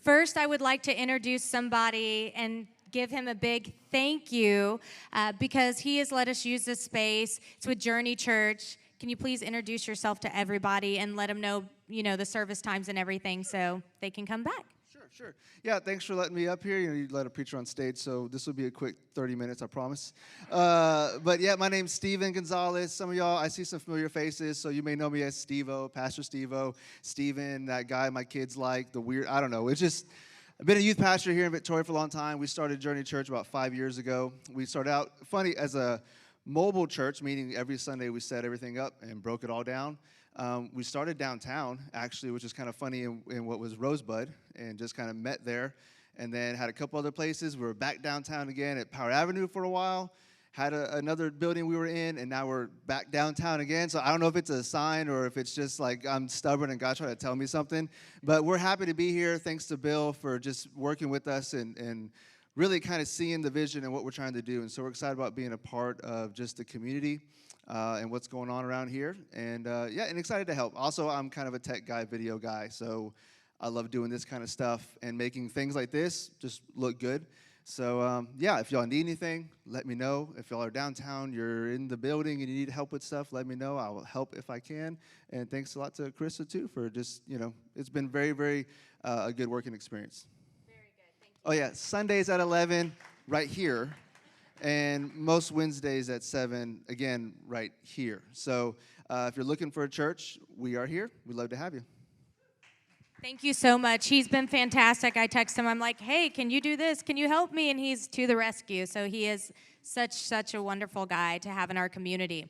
First, I would like to introduce somebody and give him a big thank you because he has let us use this space. It's with Journey Church. Can you please introduce yourself to everybody and let them know, the service times and everything so they can come back? Sure. Yeah, thanks for letting me up here. You let a preacher on stage, so this will be a quick 30 minutes, I promise. But yeah, my name's Steven Gonzalez. Some of y'all, I see some familiar faces, so you may know me as Steve-O, Pastor Steve-O, Steven, that guy my kids like, the weird, I don't know. It's just, I've been a youth pastor here in Victoria for a long time. We started Journey Church about 5 years ago. We started out, funny, as a mobile church, meaning every Sunday we set everything up and broke it all down. We started downtown, actually, which is kind of funny in what was Rosebud, and just kind of met there, and then had a couple other places. We were back downtown again at Power Avenue for a while, had another building we were in, and now we're back downtown again. So I don't know if it's a sign or if it's just like I'm stubborn and God's trying to tell me something, but we're happy to be here. Thanks to Bill for just working with us and really kind of seeing the vision and what we're trying to do. And so we're excited about being a part of just the community and what's going on around here. And and excited to help. Also, I'm kind of a tech guy, video guy, so I love doing this kind of stuff and making things like this just look good. So if y'all need anything, let me know. If y'all are downtown, you're in the building and you need help with stuff, let me know. I will help if I can. And thanks a lot to Krista, too, for just, it's been very, very a good working experience. Very good. Thank you. Oh, yeah, Sundays at 11 right here. And most Wednesdays at 7, again, right here. So if you're looking for a church, we are here. We'd love to have you. Thank you so much. He's been fantastic. I text him. I'm like, hey, can you do this? Can you help me? And he's to the rescue. So he is such a wonderful guy to have in our community.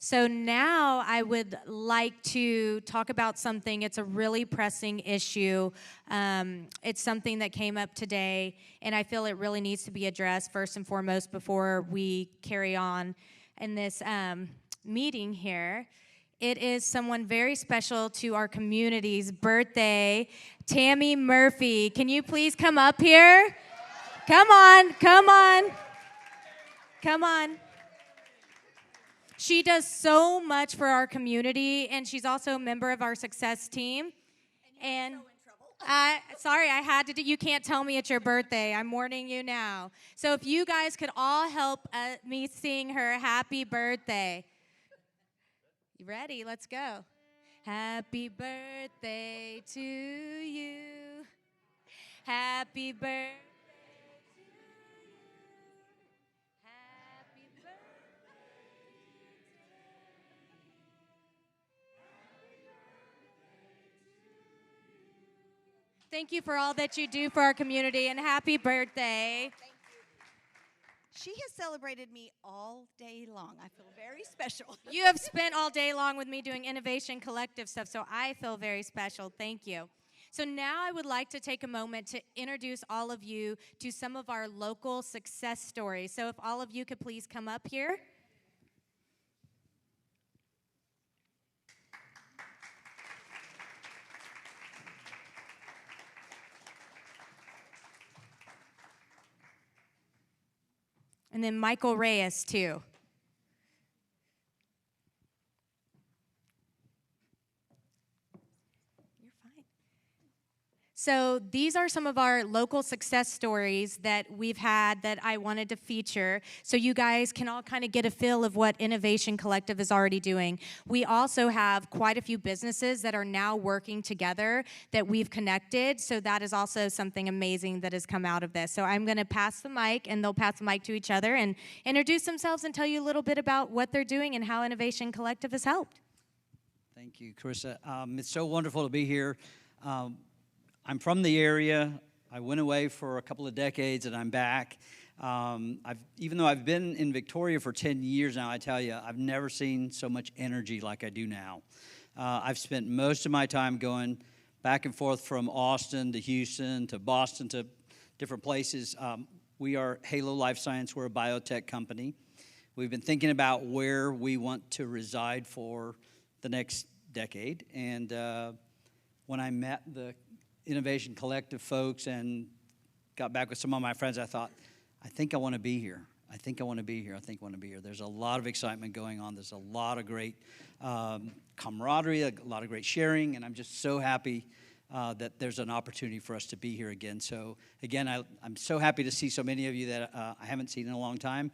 So now I would like to talk about something. It's a really pressing issue. It's something that came up today, and I feel it really needs to be addressed first and foremost before we carry on in this meeting here. It is someone very special to our community's birthday, Tammy Murphy. Can you please come up here? Come on. She does so much for our community, and she's also a member of our success team. And so in trouble. Sorry, I had to do. You can't tell me it's your birthday. I'm warning you now. So if you guys could all help me sing her happy birthday. You ready? Let's go. Happy birthday to you. Happy birthday. Thank you for all that you do for our community, and happy birthday. Thank you. She has celebrated me all day long. I feel very special. You have spent all day long with me doing Innovation Collective stuff, so I feel very special. Thank you. So now I would like to take a moment to introduce all of you to some of our local success stories. So if all of you could please come up here. And then Michael Reyes, too. You're fine. So these are some of our local success stories that we've had that I wanted to feature so you guys can all kind of get a feel of what Innovation Collective is already doing. We also have quite a few businesses that are now working together that we've connected, so that is also something amazing that has come out of this. So I'm going to pass the mic, and they'll pass the mic to each other and introduce themselves and tell you a little bit about what they're doing and how Innovation Collective has helped. Thank you, Carissa. It's so wonderful to be here. I'm from the area. I went away for a couple of decades, and I'm back. Even though I've been in Victoria for 10 years now, I tell you, I've never seen so much energy like I do now. I've spent most of my time going back and forth from Austin to Houston to Boston to different places. We are Halo Life Science. We're a biotech company. We've been thinking about where we want to reside for the next decade. And when I met the Innovation Collective folks and got back with some of my friends, I thought, I think I want to be here. I think I want to be here. There's a lot of excitement going on. There's a lot of great camaraderie, a lot of great sharing, and I'm just so happy that there's an opportunity for us to be here again. So again, I'm so happy to see so many of you that I haven't seen in a long time.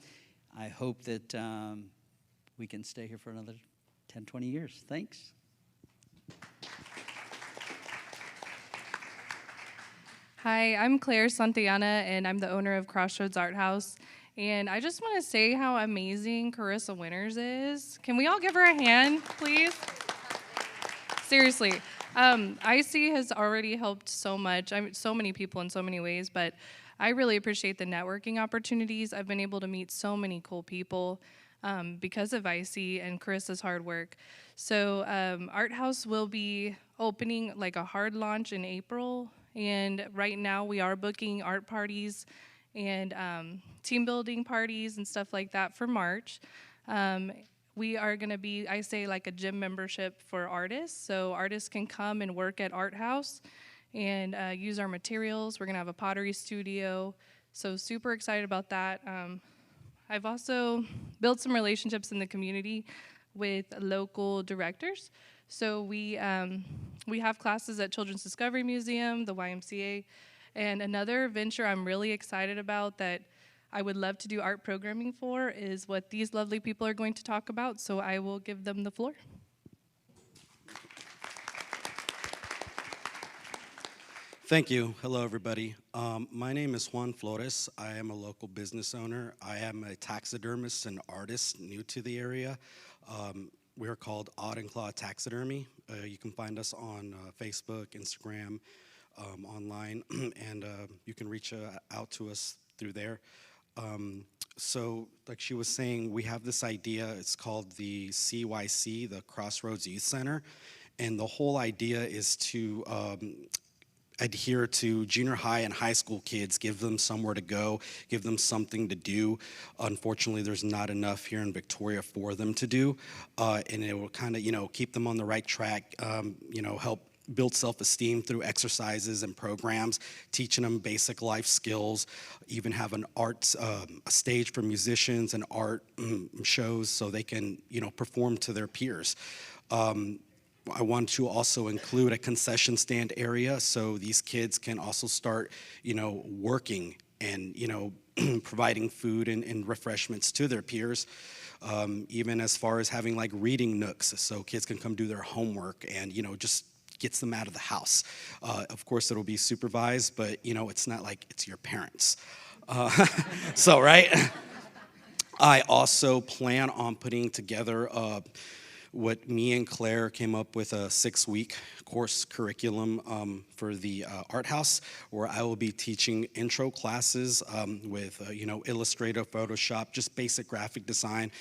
I hope that we can stay here for another 10, 20 years. Thanks. Hi, I'm Claire Santillana, and I'm the owner of Crossroads Art House. And I just want to say how amazing Carissa Winters is. Can we all give her a hand, please? Seriously. IC has already helped so much, so many people in so many ways, but I really appreciate the networking opportunities. I've been able to meet so many cool people because of IC and Carissa's hard work. So Art House will be opening like a hard launch in April. And right now we are booking art parties and team building parties and stuff like that for March. We are gonna be, I say, like a gym membership for artists. So artists can come and work at Art House and use our materials. We're gonna have a pottery studio. So super excited about that. I've also built some relationships in the community with local directors. So we have classes at Children's Discovery Museum, the YMCA, and another venture I'm really excited about that I would love to do art programming for is what these lovely people are going to talk about, so I will give them the floor. Thank you. Hello, everybody. My name is Juan Flores. I am a local business owner. I am a taxidermist and artist new to the area. We're called Odd and Claw Taxidermy. You can find us on Facebook, Instagram, online, and you can reach out to us through there. So like she was saying, we have this idea. It's called the CYC, the Crossroads Youth Center, and the whole idea is to adhere to junior high and high school kids, give them somewhere to go, give them something to do. Unfortunately, there's not enough here in Victoria for them to do, and it will kind of, keep them on the right track, help build self-esteem through exercises and programs, teaching them basic life skills, even have an arts, a stage for musicians and art shows so they can, perform to their peers. I want to also include a concession stand area so these kids can also start, working and, providing food and refreshments to their peers. Even as far as having like reading nooks so kids can come do their homework and, just gets them out of the house. Of course, it'll be supervised, but, it's not like it's your parents. So, right? I also plan on putting together what me and Claire came up with a 6-week course curriculum for the Art House, where I will be teaching intro classes with, Illustrator, Photoshop, just basic graphic design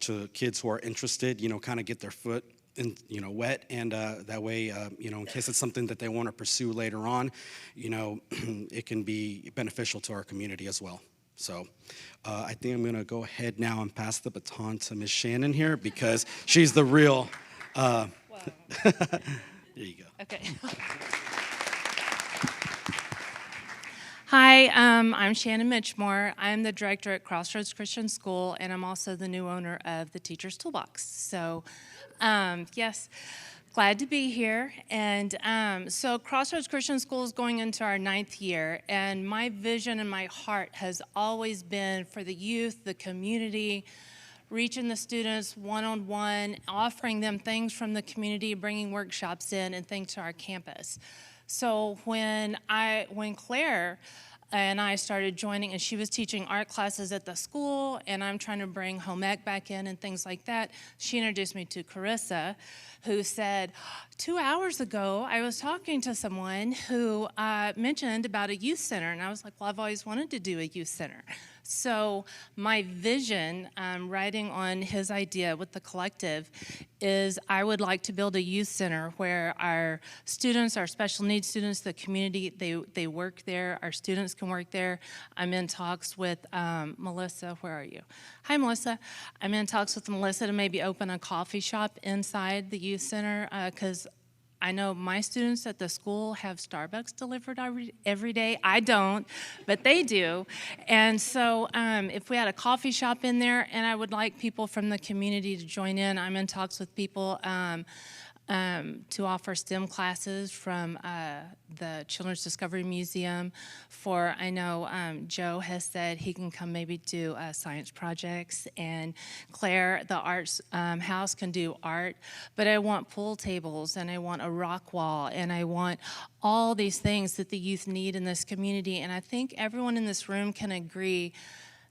to kids who are interested, kind of get their foot in, wet, and that way, in case it's something that they want to pursue later on, it can be beneficial to our community as well. So I think I'm going to go ahead now and pass the baton to Ms. Shannon here because she's the real. There you go. Okay. Hi, I'm Shannon Mitchmore. I'm the director at Crossroads Christian School, and I'm also the new owner of the Teacher's Toolbox. So, yes. Glad to be here. And so Crossroads Christian School is going into our 9th year, and my vision and my heart has always been for the youth, the community, reaching the students one-on-one, offering them things from the community, bringing workshops in and things to our campus. So when Claire and I started joining, and she was teaching art classes at the school, and I'm trying to bring home ec back in and things like that, she introduced me to Carissa, who said, 2 hours ago, I was talking to someone who mentioned about a youth center, and I was like, well, I've always wanted to do a youth center. So my vision, writing on his idea with the collective, is I would like to build a youth center where our students, our special needs students, the community, they work there, our students can work there. I'm in talks with Melissa, where are you? Hi, Melissa. I'm in talks with Melissa to maybe open a coffee shop inside the youth center, because I know my students at the school have Starbucks delivered every day. I don't, but they do. And so if we had a coffee shop in there, and I would like people from the community to join in. I'm in talks with people to offer STEM classes from the Children's Discovery Museum. For, I know Joe has said he can come maybe do science projects, and Claire, the arts house, can do art. But I want pool tables, and I want a rock wall, and I want all these things that the youth need in this community. And I think everyone in this room can agree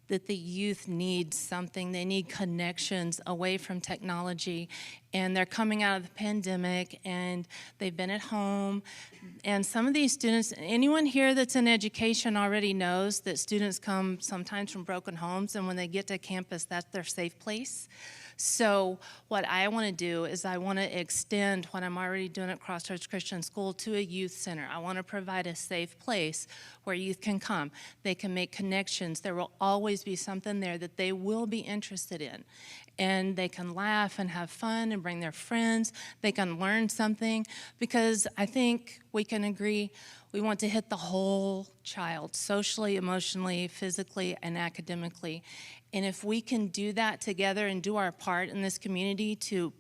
that the youth need something. They need connections away from technology. And they're coming out of the pandemic, and they've been at home. And some of these students, anyone here that's in education already knows that students come sometimes from broken homes, and when they get to campus, that's their safe place. So what I want to do is I want to extend what I'm already doing at Crossroads Christian School to a youth center. I want to provide a safe place where youth can come. They can make connections. There will always be something there that they will be interested in. And they can laugh and have fun and bring their friends. They can learn something, because I think we can agree we want to hit the whole child, socially, emotionally, physically, and academically. And if we can do that together and do our part in this community to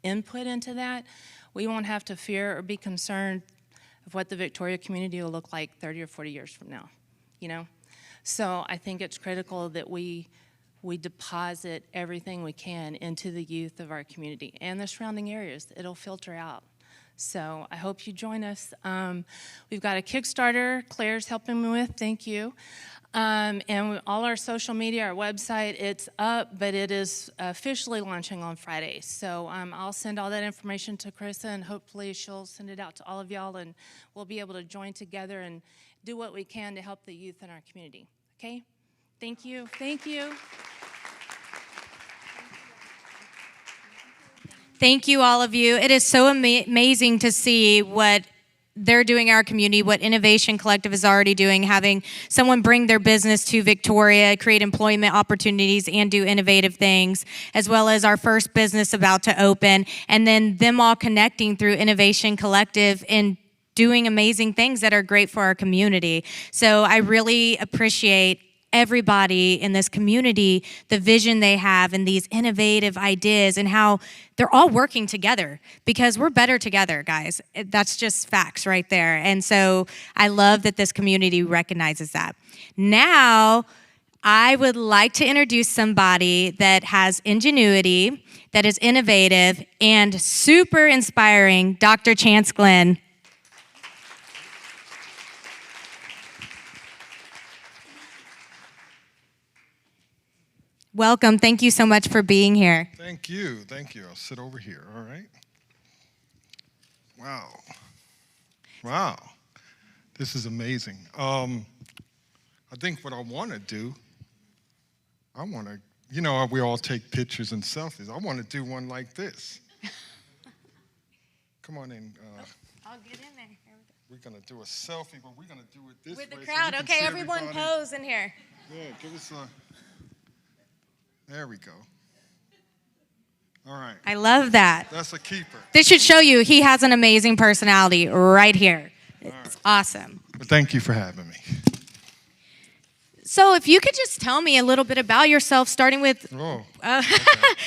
input into that, we won't have to fear or be concerned of what the Victoria community will look like 30 or 40 years from now, you know? So I think it's critical that we deposit everything we can into the youth of our community and the surrounding areas. It'll filter out. So I hope you join us. We've got a Kickstarter Claire's helping me with, thank you. And all our social media, our website, it's up, but it is officially launching on Friday. So I'll send all that information to Carissa, and hopefully she'll send it out to all of y'all, and we'll be able to join together and do what we can to help the youth in our community. Okay? Thank you. Thank you. Thank you, all of you. It is so amazing to see what they're doing in our community, what Innovation Collective is already doing, having someone bring their business to Victoria, create employment opportunities, and do innovative things, as well as our first business about to open, and then them all connecting through Innovation Collective and doing amazing things that are great for our community. So I really appreciate everybody in this community, the vision they have and these innovative ideas, and how they're all working together, because we're better together, guys. That's just facts right there. And so I love that this community recognizes that. Now, I would like to introduce somebody that has ingenuity, that is innovative, and super inspiring, Dr. Chance Glenn. Welcome. Thank you so much for being here. Thank you. Thank you. I'll sit over here. All right. Wow. Wow. This is amazing. I think what I want to do, you know, we all take pictures and selfies. I want to do one like this. Come on in. I'll get in there. We're going to do a selfie, but we're going to do it this way. With the crowd. So okay, see everyone everybody. pose in here. Yeah, give us a... There we go. All right. I love that. That's a keeper. This should show you he has an amazing personality right here. It's awesome. But thank you for having me. So if you could just tell me a little bit about yourself, starting with, Oh.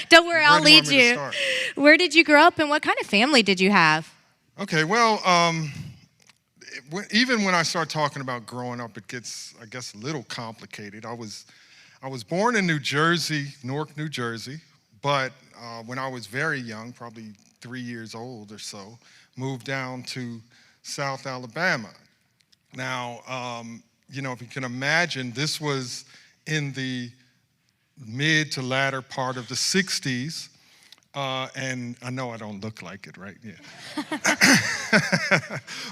don't worry, I'll Where do you lead want me to you. start? Where did you grow up, and what kind of family did you have? Okay, well, even when I start talking about growing up, it gets, I guess, a little complicated. I was born in New Jersey, Newark, New Jersey, but when I was very young, probably 3 years old or so, moved down to South Alabama. Now, you know, if you can imagine, this was in the mid to latter part of the 60s, and I know I don't look like it, right? Yeah.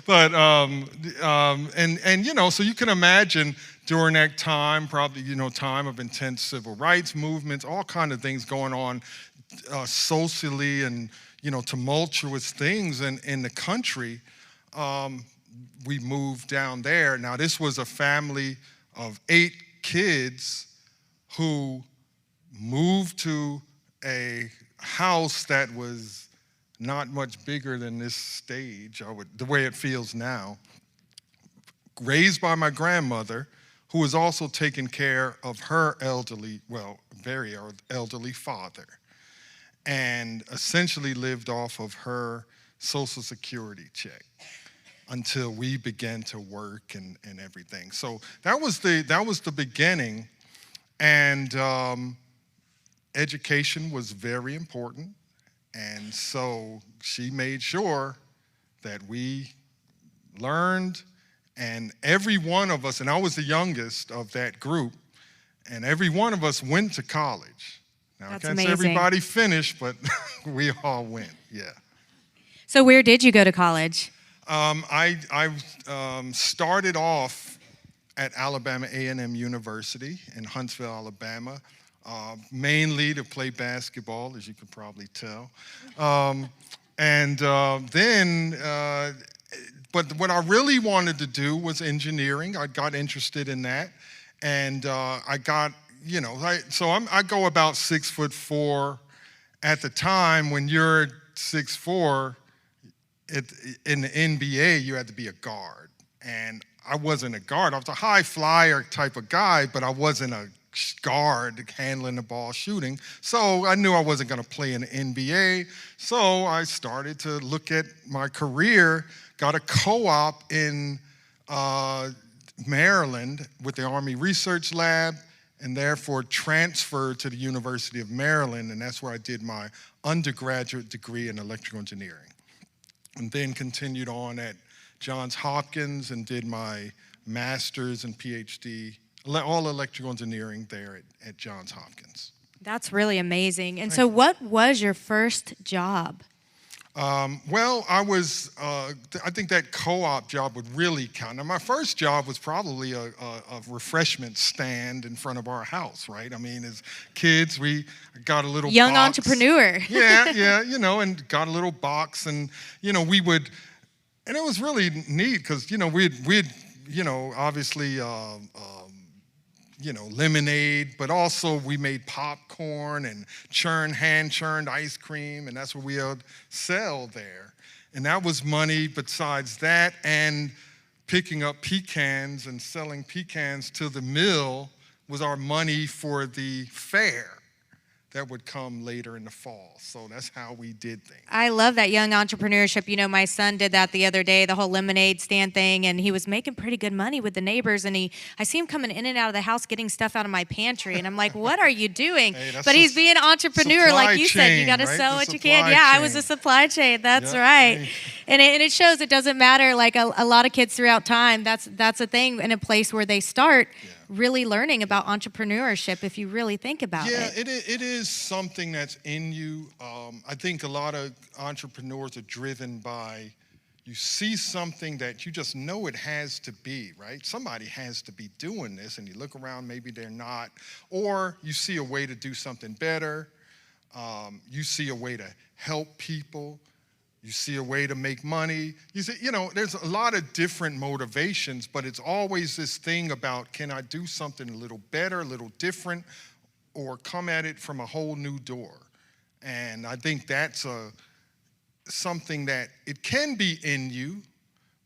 But, and you know, so you can imagine during that time, probably, you know, time of intense civil rights movements, all kind of things going on socially, and, you know, tumultuous things in the country. We moved down there. Now, this was a family of 8 kids who moved to a house that was not much bigger than this stage, the way it feels now, raised by my grandmother, who was also taking care of her elderly, well, very elderly father. and essentially lived off of her Social Security check until we began to work and everything. So that was the beginning, and education was very important, and so she made sure that we learned, and every one of us, and I was the youngest of that group, and every one of us went to college. Now, That's I can't say amazing. everybody finished, but we all went, yeah. So where did you go to college? I started off at Alabama A&M University in Huntsville, Alabama, mainly to play basketball, as you could probably tell. But what I really wanted to do was engineering. I got interested in that, and I got, I go about 6'4". At the time, when you're 6'4", in the NBA, you had to be a guard, and I wasn't a guard. I was a high flyer type of guy, but I wasn't a guard handling the ball, shooting. So I knew I wasn't going to play in the NBA. So I started to look at my career, got a co-op in Maryland with the Army Research Lab, and therefore transferred to the University of Maryland, and that's where I did my undergraduate degree in electrical engineering. And then continued on at Johns Hopkins and did my master's and PhD, all electrical engineering there at Johns Hopkins. That's really amazing. And so what was your first job? Well, I think that co-op job would really count. Now, my first job was probably a refreshment stand in front of our house, right? I mean, as kids, we got a little Young box. entrepreneur. Yeah, and got a little box, and, we would, and it was really neat because, we'd obviously, lemonade, but also we made popcorn and hand-churned ice cream, and that's what we would sell there. And that was money besides that, and picking up pecans and selling pecans to the mill was our money for the fair that would come later in the fall. So that's how we did things. I love that young entrepreneurship. My son did that the other day, the whole lemonade stand thing, and he was making pretty good money with the neighbors. And I see him coming in and out of the house getting stuff out of my pantry, and I'm like, what are you doing? Hey, but he's being an entrepreneur, like you said. You got to right? sell The what you can. supply Yeah, I chain. was a supply chain. That's Yep. right. Hey. And it shows it doesn't matter. Like a lot of kids throughout time, that's a thing in a place where they start really learning about entrepreneurship, if you really think about it. Yeah, it is something that's in you. I think a lot of entrepreneurs are driven by, you see something that you just know it has to be, right? Somebody has to be doing this, and you look around, maybe they're not. Or you see a way to do something better. You see a way to help people. You see a way to make money. You see, there's a lot of different motivations, but it's always this thing about, can I do something a little better, a little different, or come at it from a whole new door? And I think that's something that it can be in you,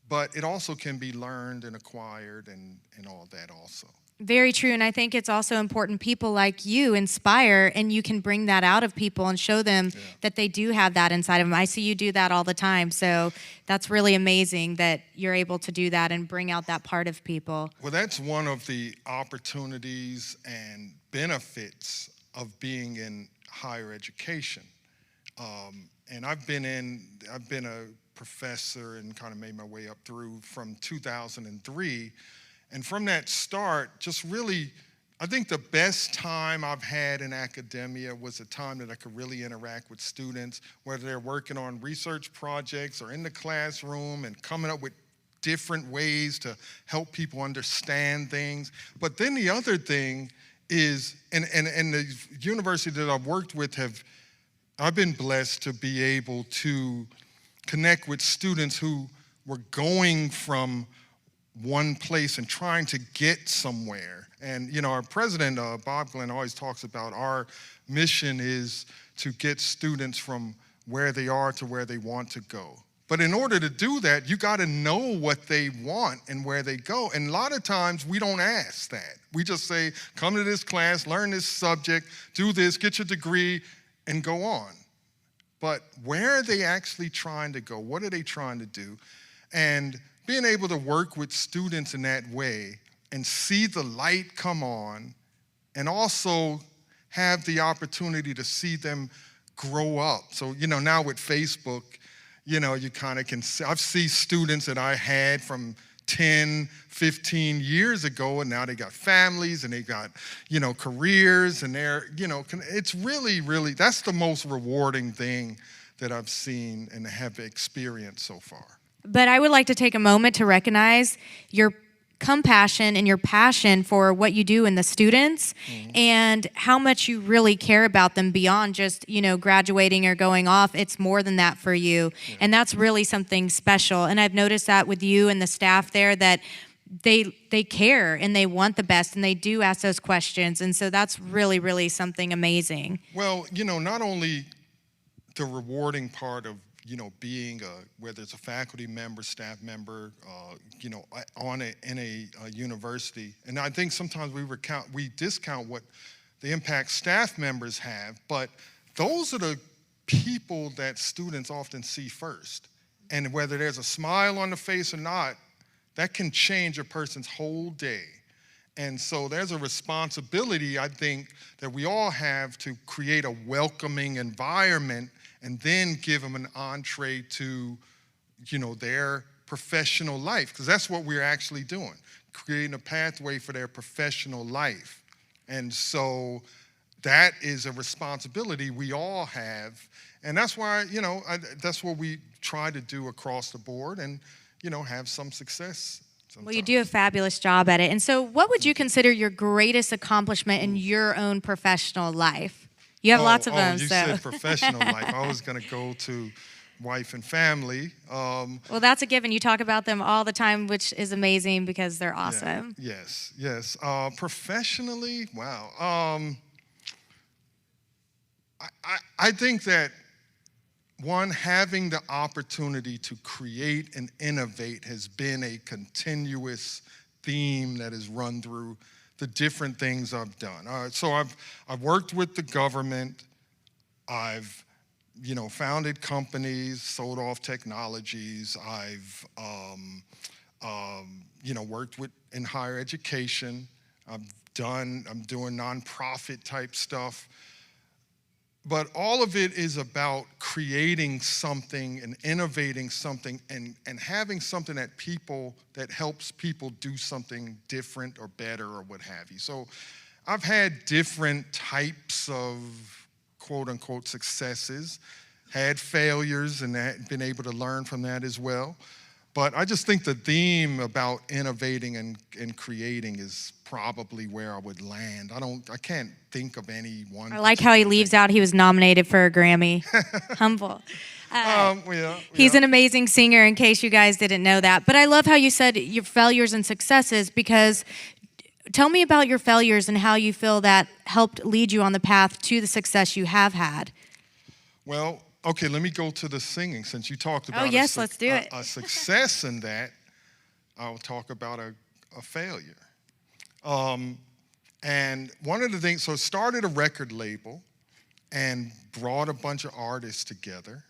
but it also can be learned and acquired and all that also. Very true, and I think it's also important people like you inspire, and you can bring that out of people and show them that they do have that inside of them. I see you do that all the time, so that's really amazing that you're able to do that and bring out that part of people. Well, that's one of the opportunities and benefits of being in higher education. And I've been a professor and kind of made my way up through from 2003. And from that start, just really, I think the best time I've had in academia was a time that I could really interact with students, whether they're working on research projects or in the classroom and coming up with different ways to help people understand things. But then the other thing is, and the university that I've worked with I've been blessed to be able to connect with students who were going from one place and trying to get somewhere. And our president, Bob Glenn, always talks about our mission is to get students from where they are to where they want to go. But in order to do that, you got to know what they want and where they go. And a lot of times we don't ask that. We just say, come to this class, learn this subject, do this, get your degree, and go on. but where are they actually trying to go? What are they trying to do? And being able to work with students in that way and see the light come on, and also have the opportunity to see them grow up. So, now with Facebook, you kind of can see, I've seen students that I had from 10, 15 years ago, and now they got families and they got, careers, and they're, it's really, really, that's the most rewarding thing that I've seen and have experienced so far. But I would like to take a moment to recognize your compassion and your passion for what you do in the students, and how much you really care about them beyond just, graduating or going off. It's more than that for you. And that's really something special. And I've noticed that with you and the staff there, that they care and they want the best, and they do ask those questions. And so that's really, really something amazing. Well, not only the rewarding part of being whether it's a faculty member, staff member, in a university. And I think sometimes we discount what the impact staff members have, but those are the people that students often see first. And whether there's a smile on the face or not, that can change a person's whole day. And so there's a responsibility, I think, that we all have to create a welcoming environment, and then give them an entree to, their professional life, because that's what we're actually doing, creating a pathway for their professional life. And so that is a responsibility we all have, and that's why, that's what we try to do across the board, and, have some success sometimes. Well, you do a fabulous job at it. And so what would you consider your greatest accomplishment in your own professional life? You have lots of them. You said professional life. I was going to go to wife and family. Well, that's a given. You talk about them all the time, which is amazing because they're awesome. Yeah, yes. Professionally, wow. I think that, one, having the opportunity to create and innovate has been a continuous theme that has run through the different things I've done. So I've worked with the government. I've, founded companies, sold off technologies. I've, worked in higher education. I'm doing nonprofit type stuff. But all of it is about creating something and innovating something, and having something that helps people do something different or better or what have you. So I've had different types of quote unquote successes, had failures, and been able to learn from that as well. But I just think the theme about innovating and creating is probably where I would land. I can't think of any one. I like how he leaves out he was nominated for a Grammy. Humble. He's an amazing singer, in case you guys didn't know that. But I love how you said your failures and successes, because tell me about your failures and how you feel that helped lead you on the path to the success you have had. Well, okay, let me go to the singing, since you talked about let's do it. A success in that. I'll talk about a failure. And one of the things, so started a record label and brought a bunch of artists together,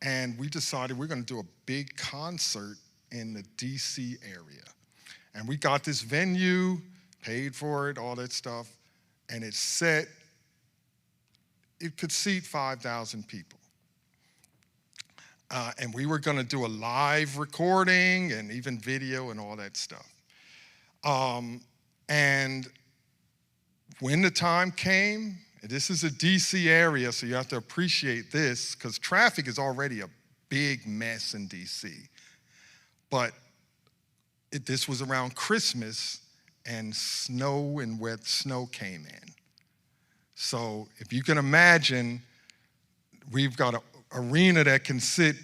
and we decided we're going to do a big concert in the DC area. And we got this venue, paid for it, all that stuff, and it could seat 5,000 people. And we were going to do a live recording and even video and all that stuff. And when the time came, this is a DC area, so you have to appreciate this, because traffic is already a big mess in DC. But this was around Christmas, and snow and wet snow came in. So if you can imagine, we've got an arena that can sit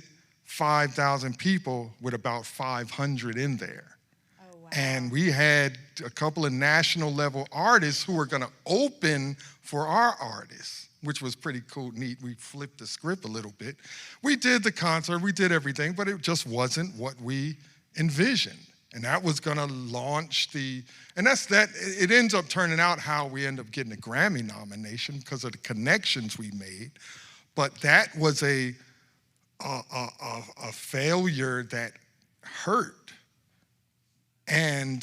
5,000 people with about 500 in there. Oh, wow. And we had a couple of national level artists who were going to open for our artists, which was pretty cool, neat. We flipped the script a little bit. We did the concert, we did everything, but it just wasn't what we envisioned. And that was going to launch and it ends up turning out how we end up getting a Grammy nomination because of the connections we made. But that was a failure that hurt. And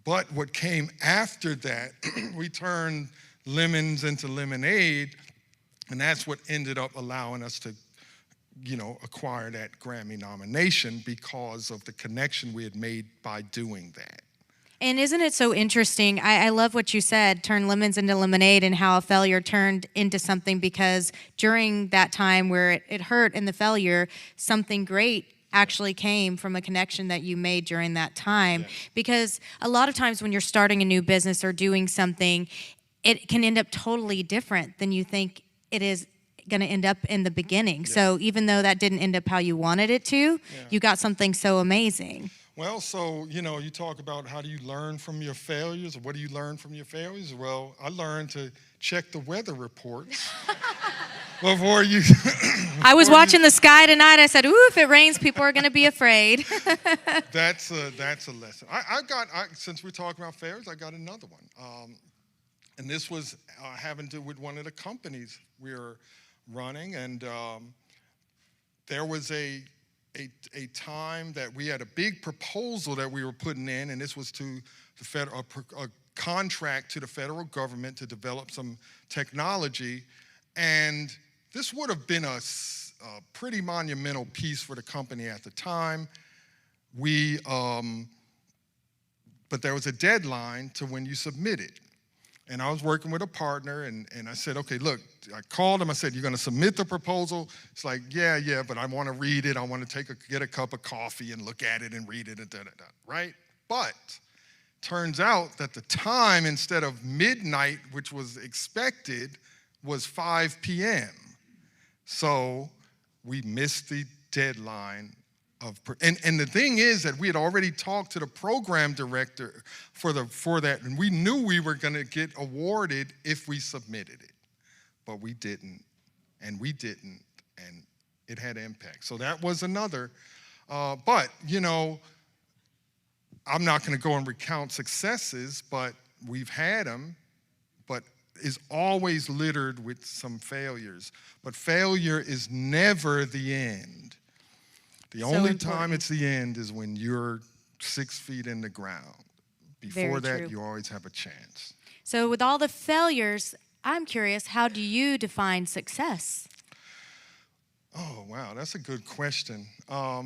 but what came after that, we turned lemons into lemonade, and that's what ended up allowing us to, acquire that Grammy nomination because of the connection we had made by doing that. And isn't it so interesting? I love what you said, turn lemons into lemonade, and how a failure turned into something, because during that time where it hurt in the failure, something great actually came from a connection that you made during that time. Yeah. Because a lot of times when you're starting a new business or doing something, it can end up totally different than you think it is going to end up in the beginning. Yeah. So even though that didn't end up how you wanted it to, you got something so amazing. Well, so, you talk about how do you learn from your failures, or what do you learn from your failures? Well, I learned to check the weather reports before you... I was watching the sky tonight. I said, ooh, if it rains, people are going to be afraid. That's a lesson. Since we're talking about failures, I got another one. And this was having to do with one of the companies we were running. And there was a time that we had a big proposal that we were putting in, and this was to the federal, a contract to the federal government to develop some technology, and this would have been a pretty monumental piece for the company at the time. But there was a deadline to when you submit it. And I was working with a partner, and I said, okay, look, I called him. I said, you're going to submit the proposal? It's like, yeah, but I want to read it. I want to get a cup of coffee and look at it and read it and da-da-da, right? But turns out that the time, instead of midnight, which was expected, was 5 p.m. So we missed the deadline. And the thing is that we had already talked to the program director for that, and we knew we were going to get awarded if we submitted it, but we didn't, and it had impact. So that was another. But I'm not going to go and recount successes, but we've had them, but is always littered with some failures. But failure is never the end. The only time it's the end is when you're 6 feet in the ground. Before that, you always have a chance. So with all the failures, I'm curious, how do you define success? Oh, wow, that's a good question. Well,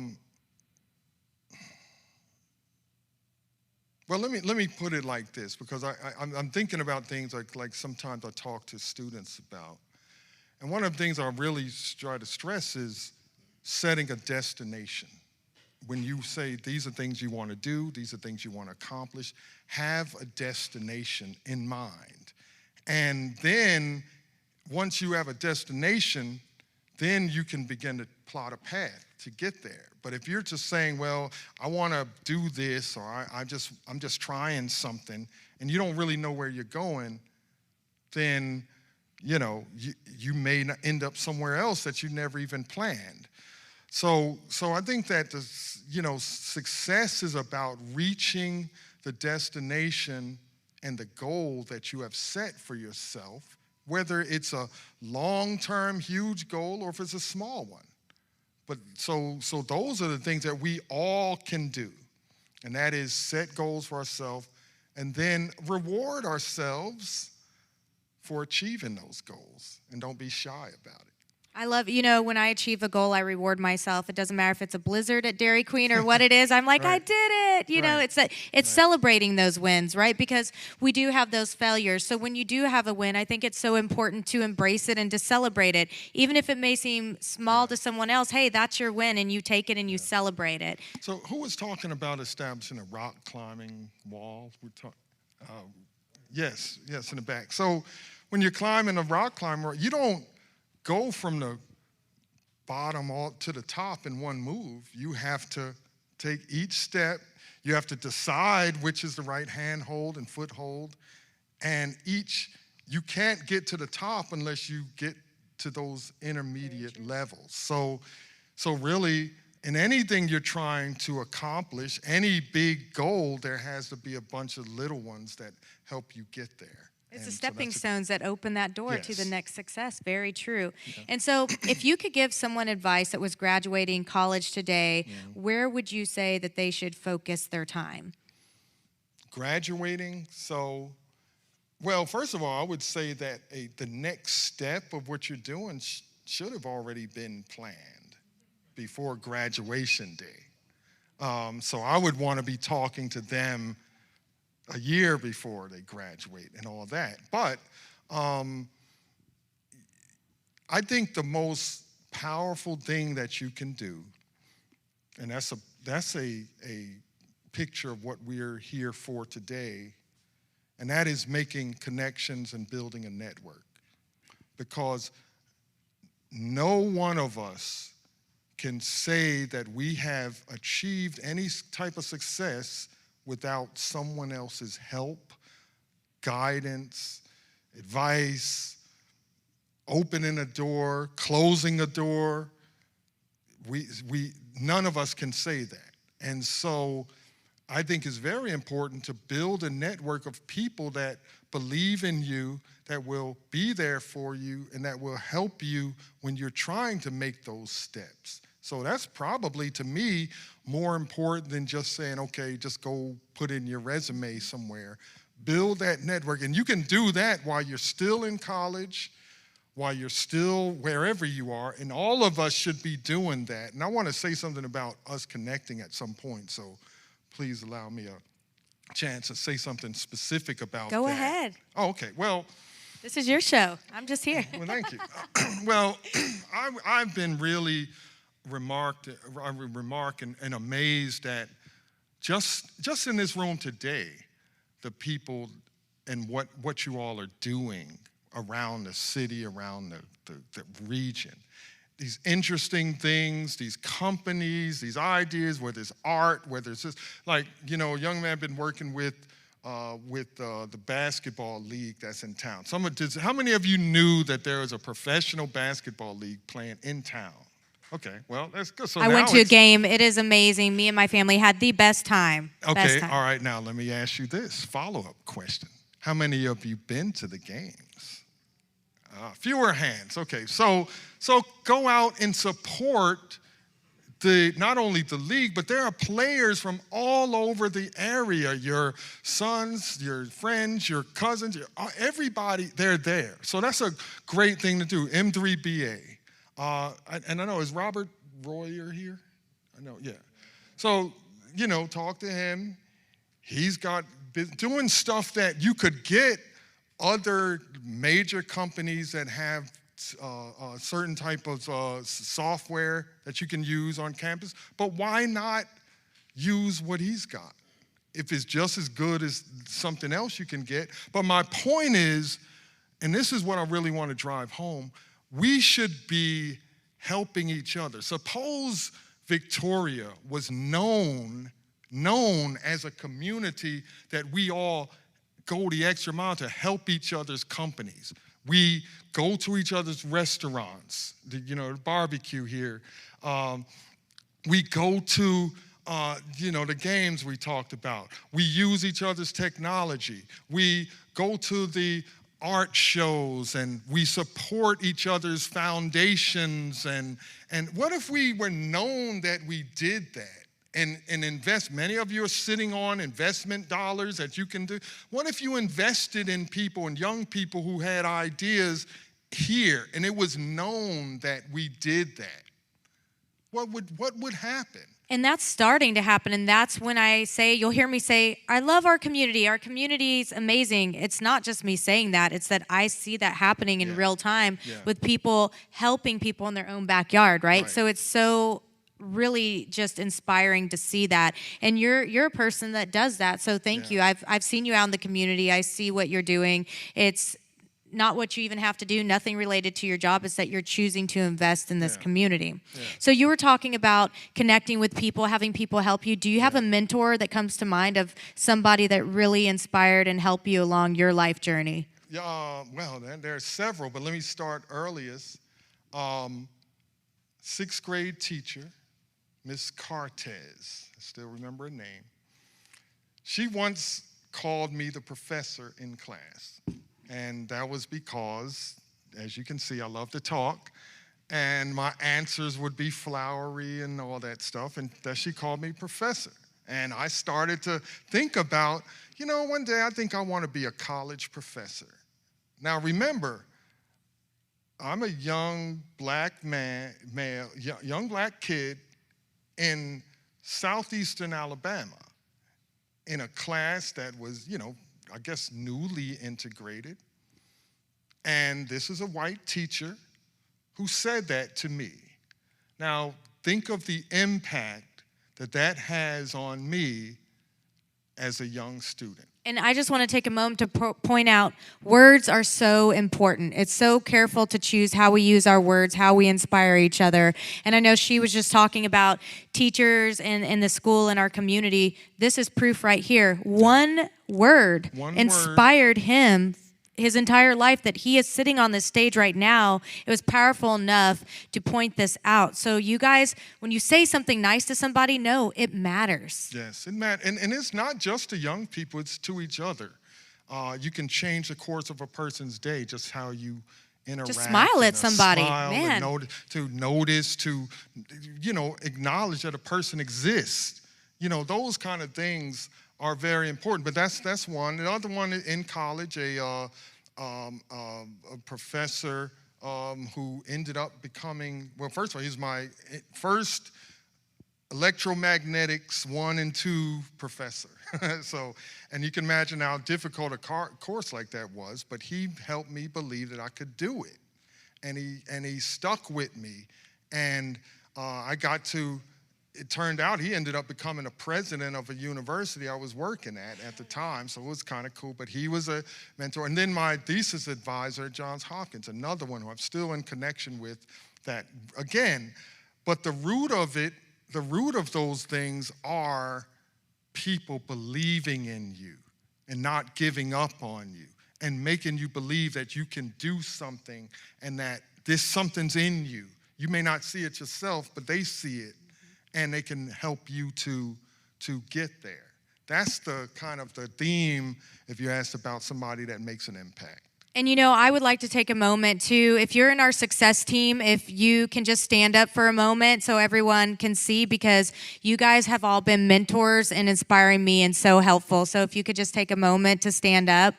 let me put it like this, because I'm thinking about things like sometimes I talk to students about. And one of the things I really try to stress is setting a destination. When you say these are things you want to do, these are things you want to accomplish, have a destination in mind. And then once you have a destination, then you can begin to plot a path to get there. But if you're just saying, well, I want to do this, or I'm just trying something, and you don't really know where you're going, then you may end up somewhere else that you never even planned. So I think that success is about reaching the destination and the goal that you have set for yourself, whether it's a long-term huge goal or if it's a small one. But so those are the things that we all can do, and that is set goals for ourselves and then reward ourselves for achieving those goals, and don't be shy about it. I love, when I achieve a goal, I reward myself. It doesn't matter if it's a blizzard at Dairy Queen or what it is. I'm like, right. I did it. It's celebrating those wins, right? Because we do have those failures. So when you do have a win, I think it's so important to embrace it and to celebrate it. Even if it may seem small to someone else, hey, that's your win, and you take it and you celebrate it. So who was talking about establishing a rock climbing wall? Yes, in the back. So when you're climbing a rock climber, you don't go from the bottom all to the top in one move. You have to take each step. You have to decide which is the right hand hold and foot hold. And you can't get to the top unless you get to those intermediate levels. So really, in anything you're trying to accomplish, any big goal, there has to be a bunch of little ones that help you get there. It's And the so stepping that's stones that open that door to the Yes. next success. Very true. And so, if you could give someone advice that was graduating college today, where would you say that they should focus their time? Graduating, so, well, first of all, I would say that the next step of what you're doing should have already been planned before graduation day. So I would want to be talking to them a year before they graduate and all that. But I think the most powerful thing that you can do, and that's a picture of what we're here for today, and that is making connections and building a network. Because no one of us can say that we have achieved any type of success without someone else's help, guidance, advice, opening a door, closing a door. None of us can say that. And so I think it's very important to build a network of people that believe in you, that will be there for you, and that will help you when you're trying to make those steps. So that's probably, to me, more important than just saying, okay, just go put in your resume somewhere. Build that network. And you can do that while you're still in college, while you're still wherever you are. And all of us should be doing that. And I want to say something about us connecting at some point. So please allow me a chance to say something specific about that. Go ahead. Oh, okay. Well, This is your show. I'm just here. well, thank you. Well, I've been really remarked and amazed at just in this room today, the people and what you all are doing around the city, around the region. These interesting things, these companies, these ideas, whether it's art, whether it's just, like, you know, a young man been working with the basketball league that's in town. How many of you knew that there was a professional basketball league playing in town? Okay, well, that's good. So I went to a game. It is amazing. Me and my family had the best time. Okay, Best time. all right, now let me ask you this follow-up question. How many of you been to the games? Fewer hands. Okay, so go out and support not only the league, but there are players from all over the area. Your sons, your friends, your cousins, everybody, they're there. So that's a great thing to do. M3BA. And I know, is Robert Royer here? I know, yeah. So, you know, talk to him. He's doing stuff that you could get other major companies that have certain type of software that you can use on campus, but why not use what he's got if it's just as good as something else you can get? But my point is, and this is what I really want to drive home, we should be helping each other. Suppose Victoria was known as a community that we all go the extra mile to help each other's companies. We go to each other's restaurants, the barbecue here. We go to, the games we talked about. We use each other's technology. We go to the art shows and we support each other's foundations. And what if we were known that we did that? And invest. Many of you are sitting on investment dollars that you can do. What if you invested in people and young people who had ideas here, and it was known that we did that? What would happen? And that's starting to happen. And that's when you'll hear me say, I love our community. Our community's amazing. It's not just me saying that. It's that I see that happening in real time with people helping people in their own backyard, right? So it's so really just inspiring to see that, and you're a person that does that, so thank you. I've seen you out in the community. I see what you're doing. It's not what you even have to do, nothing related to your job. It's that you're choosing to invest in this community. So you were talking about connecting with people, having people help you. Do you have a mentor that comes to mind of somebody that really inspired and helped you along your life journey? Well, there are several, but let me start earliest. Sixth grade teacher, Miss Cartez, I still remember her name. She once called me the professor in class. And that was because, as you can see, I love to talk. And my answers would be flowery and all that stuff. And that she called me professor. And I started to think about, one day I think I want to be a college professor. Now remember, I'm a young black young black kid in southeastern Alabama in a class that was, I guess newly integrated. And this is a white teacher who said that to me. Now, think of the impact that has on me as a young student. And I just want to take a moment to point out, words are so important. It's so careful to choose how we use our words, how we inspire each other. And I know she was just talking about teachers in the school in our community. This is proof right here. One word inspired him his entire life, that he is sitting on this stage right now. It was powerful enough to point this out. So you guys, when you say something nice to somebody, know it matters. Yes, it matters. And it's not just to young people, it's to each other. You can change the course of a person's day, just how you interact. Just smile at somebody, man. To notice, to, acknowledge that a person exists. Those kind of things are very important, but that's one. The other one in college, a professor who ended up becoming, well, first of all, he's my first electromagnetics 1 and 2 professor. So, and you can imagine how difficult a course like that was, but he helped me believe that I could do it. And he stuck with me. And it turned out he ended up becoming a president of a university I was working at the time, so it was kind of cool. But he was a mentor. And then my thesis advisor at Johns Hopkins, another one who I'm still in connection with, that, again, but the root of those things are people believing in you and not giving up on you and making you believe that you can do something and that something's in you. You may not see it yourself, but they see it. And they can help you to get there. That's the kind of the theme if you asked about somebody that makes an impact. And I would like to take a moment too, if you're in our success team, if you can just stand up for a moment so everyone can see, because you guys have all been mentors and inspiring me and so helpful. So if you could just take a moment to stand up.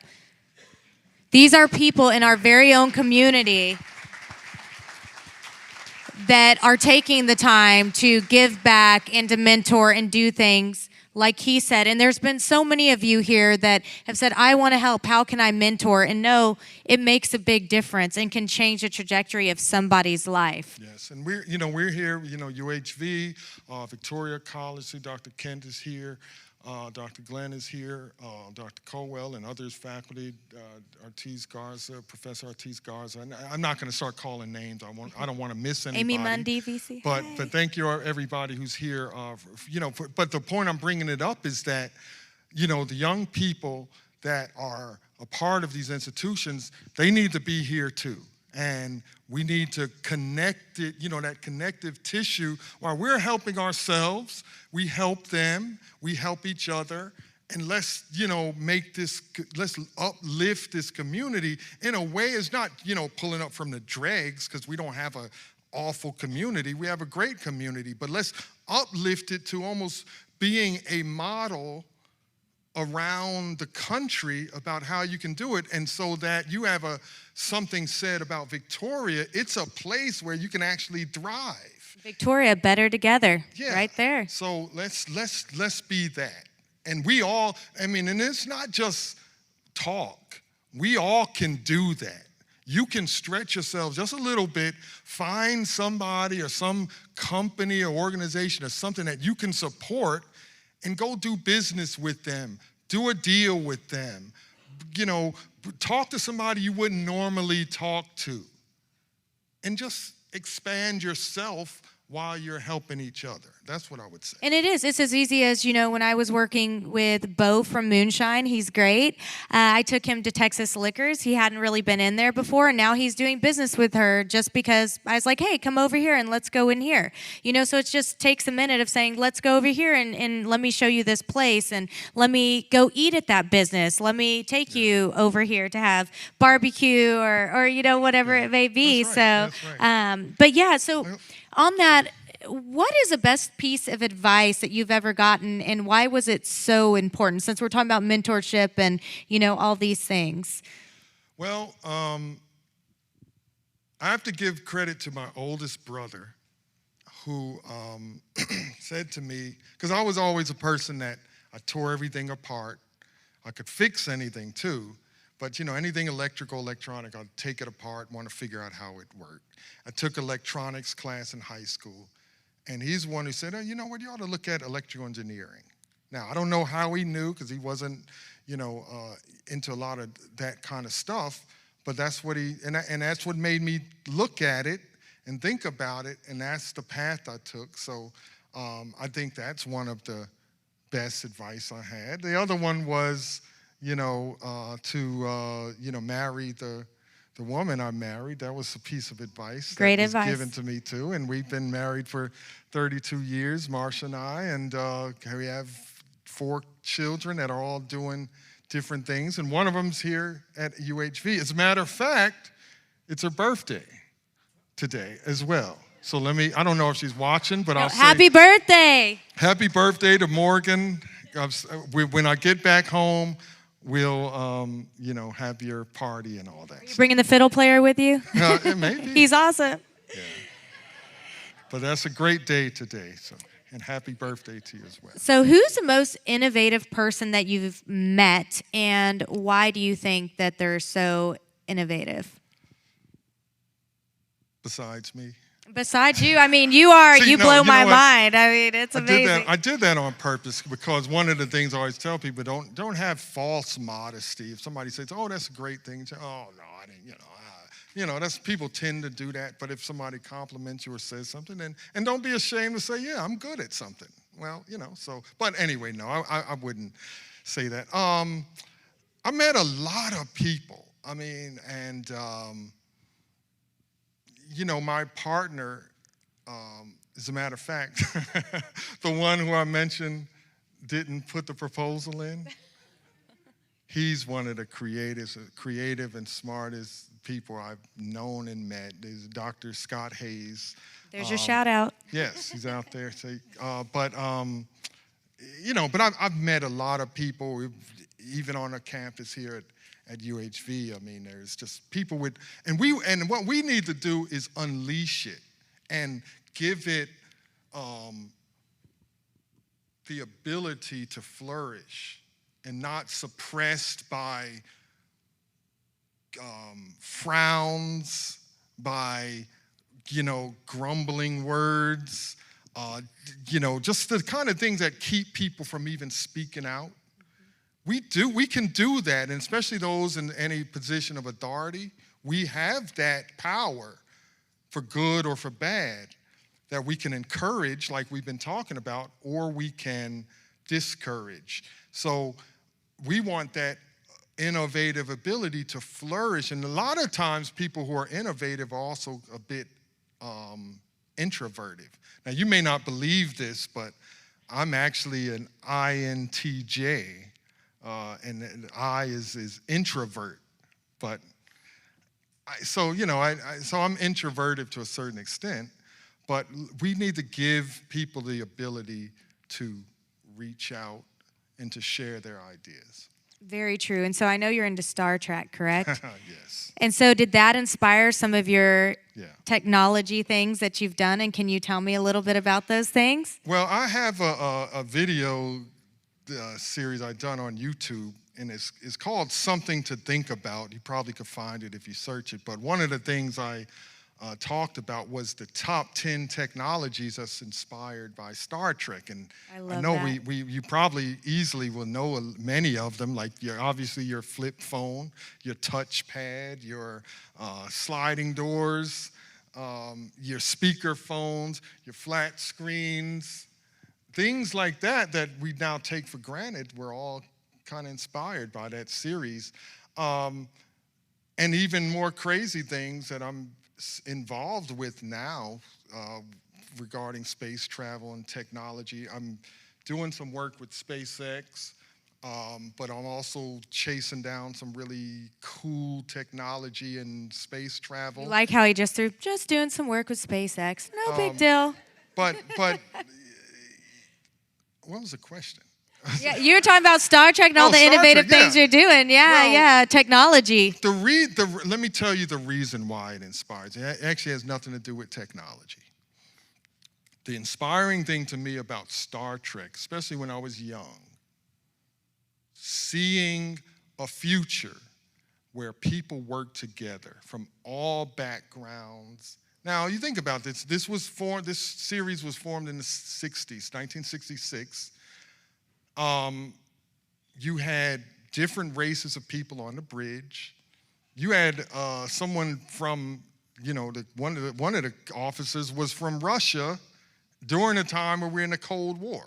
These are people in our very own community that are taking the time to give back and to mentor and do things like he said. And there's been so many of you here that have said, I want to help. How can I mentor? And no, it makes a big difference and can change the trajectory of somebody's life. Yes, and we're here, UHV, Victoria College, see Dr. Kent is here. Dr. Glenn is here, Dr. Colwell and others, faculty, Ortiz Garza, Professor Ortiz Garza. And I'm not going to start calling names. I don't want to miss anybody. Amy Mundy, VC. But thank you everybody who's here. But the point I'm bringing it up is that, the young people that are a part of these institutions, they need to be here too. And we need to connect it, that connective tissue. While we're helping ourselves, we help them, we help each other, and let's uplift this community in a way. It's not, pulling up from the dregs, because we don't have an awful community. We have a great community, but let's uplift it to almost being a model around the country about how you can do it. And so that you have something said about Victoria, it's a place where you can actually thrive. Victoria, better together, right there. So let's be that. And we all, and it's not just talk. We all can do that. You can stretch yourself just a little bit, find somebody or some company or organization or something that you can support, and go do business with them, do a deal with them, talk to somebody you wouldn't normally talk to, and just expand yourself while you're helping each other. That's what I would say. And it is. It's as easy as, when I was working with Bo from Moonshine, he's great. I took him to Texas Liquors. He hadn't really been in there before, and now he's doing business with her just because I was like, hey, come over here and let's go in here. So it just takes a minute of saying, let's go over here and let me show you this place, and let me go eat at that business. Let me take you over here to have barbecue or whatever it may be. That's right. So, That's right. but yeah, so on that, what is the best piece of advice that you've ever gotten, and why was it so important, since we're talking about mentorship and, all these things? Well, I have to give credit to my oldest brother who said to me, because I was always a person that I tore everything apart. I could fix anything too, but anything electrical, electronic, I'd take it apart, want to figure out how it worked. I took electronics class in high school. And he's the one who said, oh, you know what, you ought to look at electrical engineering. Now, I don't know how he knew, because he wasn't, into a lot of that kind of stuff, but that's what and that's what made me look at it and think about it, and that's the path I took. So I think that's one of the best advice I had. The other one was, to marry the woman I married. That was a piece of advice. Great that was advice. given to me too. And we've been married for 32 years, Marsha and I, and we have 4 children that are all doing different things. And one of them's here at UHV. As a matter of fact, it's her birthday today as well. So I don't know if she's watching, but I'll say happy birthday. happy birthday to Morgan. When I get back home, we'll, have your party and all that. Are you bringing the fiddle player with you? Maybe. He's awesome. Yeah. But that's a great day today, and happy birthday to you as well. So who's the most innovative person that you've met, and why do you think that they're so innovative? Besides me. Besides you, you are. See, you no, blow you know my what? mind. It's amazing. I did that on purpose, because one of the things I always tell people, don't have false modesty. If somebody says, oh, that's a great thing, say, oh, no, I didn't, that's, people tend to do that. But if somebody compliments you or says something, and don't be ashamed to say, yeah, I'm good at something. Well, but anyway, no, I wouldn't say that. I met a lot of people. My partner, as a matter of fact, the one who I mentioned didn't put the proposal in. He's one of the creative and smartest people I've known and met. There's Dr. Scott Hayes. There's your shout out. Yes, he's out there. But I've met a lot of people, even on a campus here at UHV. There's just people and what we need to do is unleash it and give it the ability to flourish, and not suppressed by frowns, by grumbling words, just the kind of things that keep people from even speaking out. We can do that, and especially those in any position of authority. We have that power, for good or for bad, that we can encourage, like we've been talking about, or we can discourage. So we want that innovative ability to flourish. And a lot of times people who are innovative are also a bit introverted. Now, you may not believe this, but I'm actually an INTJ. And I is introvert, but so I'm introverted to a certain extent, but we need to give people the ability to reach out and to share their ideas. Very true. And so I know you're into Star Trek, correct? Yes. And so did that inspire some of your technology things that you've done? And can you tell me a little bit about those things? Well, I have a video series I've done on YouTube, and it's called Something to Think About. You probably could find it if you search it. But one of the things I talked about was the top 10 technologies that's inspired by Star Trek. And I know you probably easily will know many of them, like obviously your flip phone, your touch pad, your sliding doors, your speaker phones, your flat screens, things like that that we now take for granted. We're all kind of inspired by that series. And even more crazy things that I'm involved with now regarding space travel and technology. I'm doing some work with SpaceX, but I'm also chasing down some really cool technology and space travel. You like how he just threw, just doing some work with SpaceX. No big deal. But what was the question? Yeah, you were talking about Star Trek and all Oh, the Star innovative Trek, things yeah. you're doing. Yeah, Well, yeah, technology. Let me tell you the reason why it inspires. It actually has nothing to do with technology. The inspiring thing to me about Star Trek, especially when I was young, seeing a future where people work together from all backgrounds. Now, you think about this. This series was formed in the 60s, 1966. You had different races of people on the bridge. You had someone from, one of the officers was from Russia during a time where we're in the Cold War.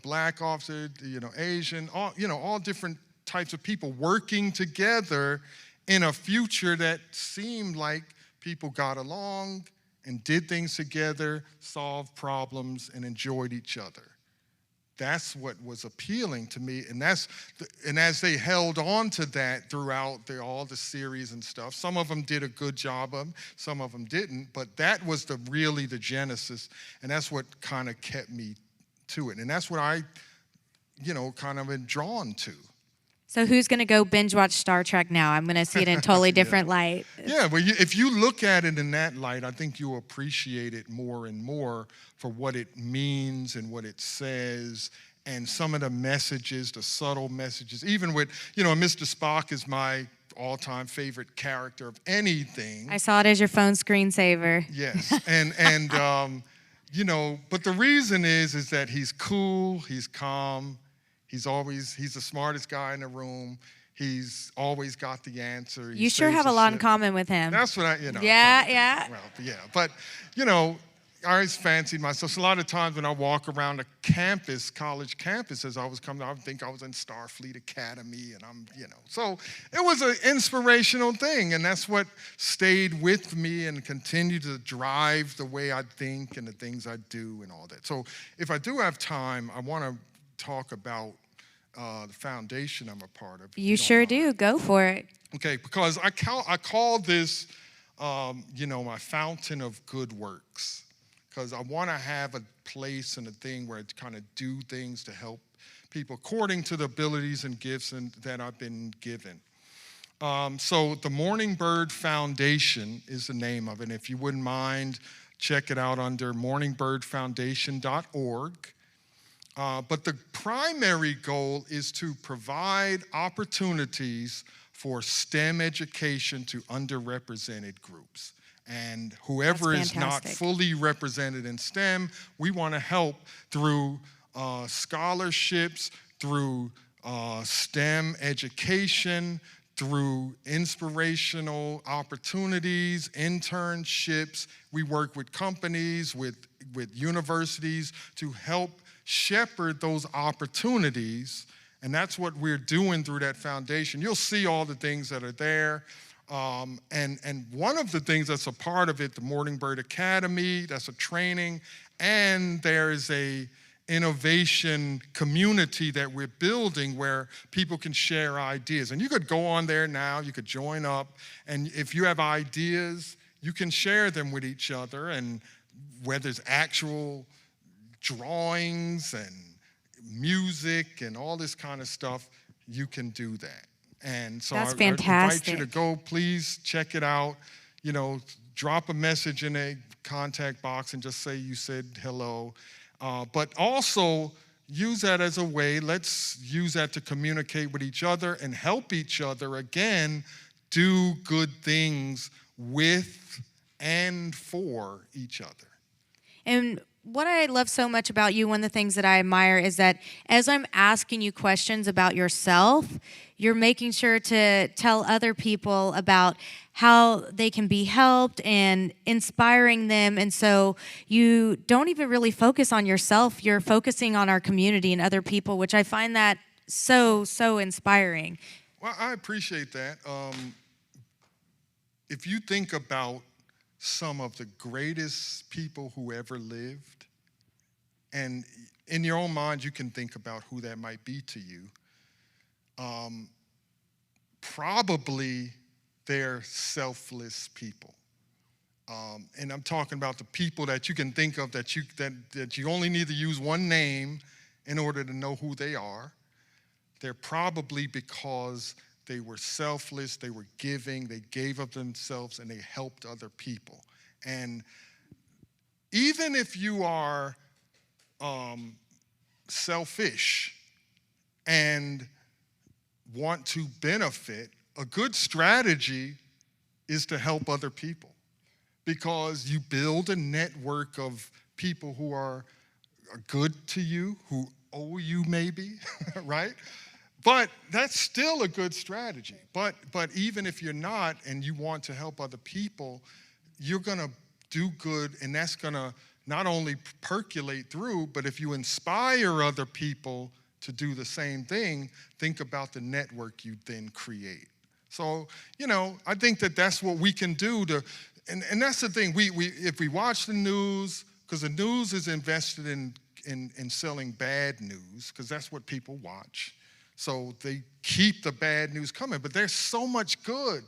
Black officer, Asian, all different types of people working together in a future that seemed like people got along and did things together, solved problems, and enjoyed each other. That's what was appealing to me, and as they held on to that throughout all the series and stuff, some of them did a good job of them, some of them didn't, but that was really the genesis, and that's what kind of kept me to it, and that's what I, kind of been drawn to. So who's going to go binge watch Star Trek now? I'm going to see it in a totally different light. Yeah, well, if you look at it in that light, I think you'll appreciate it more and more for what it means and what it says and some of the messages, the subtle messages. Even with, Mr. Spock is my all-time favorite character of anything. I saw it as your phone screensaver. Yes, and but the reason is that he's cool, he's calm, he's the smartest guy in the room. He's always got the answer. You sure have a lot in common with him. That's what Yeah. Well, yeah, but I always fancied myself. So a lot of times when I walk around a campus, college campus, as I was coming, I would think I was in Starfleet Academy, and So it was an inspirational thing, and that's what stayed with me and continued to drive the way I think and the things I do and all that. So if I do have time, I want to talk about the foundation I'm a part of. You sure do. Go for it. Okay, because I call this, my fountain of good works, because I want to have a place and a thing where I kind of do things to help people according to the abilities and gifts that I've been given. So the Morning Bird Foundation is the name of it. And if you wouldn't mind, check it out under morningbirdfoundation.org. But the primary goal is to provide opportunities for STEM education to underrepresented groups. And whoever is not fully represented in STEM, we want to help through scholarships, through STEM education, through inspirational opportunities, internships. We work with companies, with universities to help shepherd those opportunities, and that's what we're doing through that foundation. You'll see all the things that are there, and one of the things that's a part of it, the Morning Bird Academy, that's a training, and there's a innovation community that we're building where people can share ideas. And you could go on there now, you could join up, and if you have ideas, you can share them with each other, and whether it's actual drawings and music and all this kind of stuff, you can do that. And so That's I fantastic. invite you to go, please check it out. Drop a message in a contact box and just say you said hello. But also use that as a way, let's use that to communicate with each other and help each other, again, do good things with and for each other. And what I love so much about you, one of the things that I admire is that as I'm asking you questions about yourself, you're making sure to tell other people about how they can be helped and inspiring them. And so you don't even really focus on yourself. You're focusing on our community and other people, which I find that so inspiring. Well, I appreciate that. If you think about some of the greatest people who ever lived, and in your own mind, you can think about who that might be to you. Probably they're selfless people. And I'm talking about the people that you can think of that you only need to use one name in order to know who they are. They're probably because they were selfless, they were giving, they gave of themselves, and they helped other people. And even if you are selfish and want to benefit, a good strategy is to help other people, because you build a network of people who are good to you, who owe you maybe, right? But that's still a good strategy. But even if you're not and you want to help other people, you're gonna do good, and that's gonna not only percolate through, but if you inspire other people to do the same thing, think about the network you then create. So, I think that's what we can do to, and that's the thing, if we watch the news, because the news is invested in selling bad news, because that's what people watch. So they keep the bad news coming, but there's so much good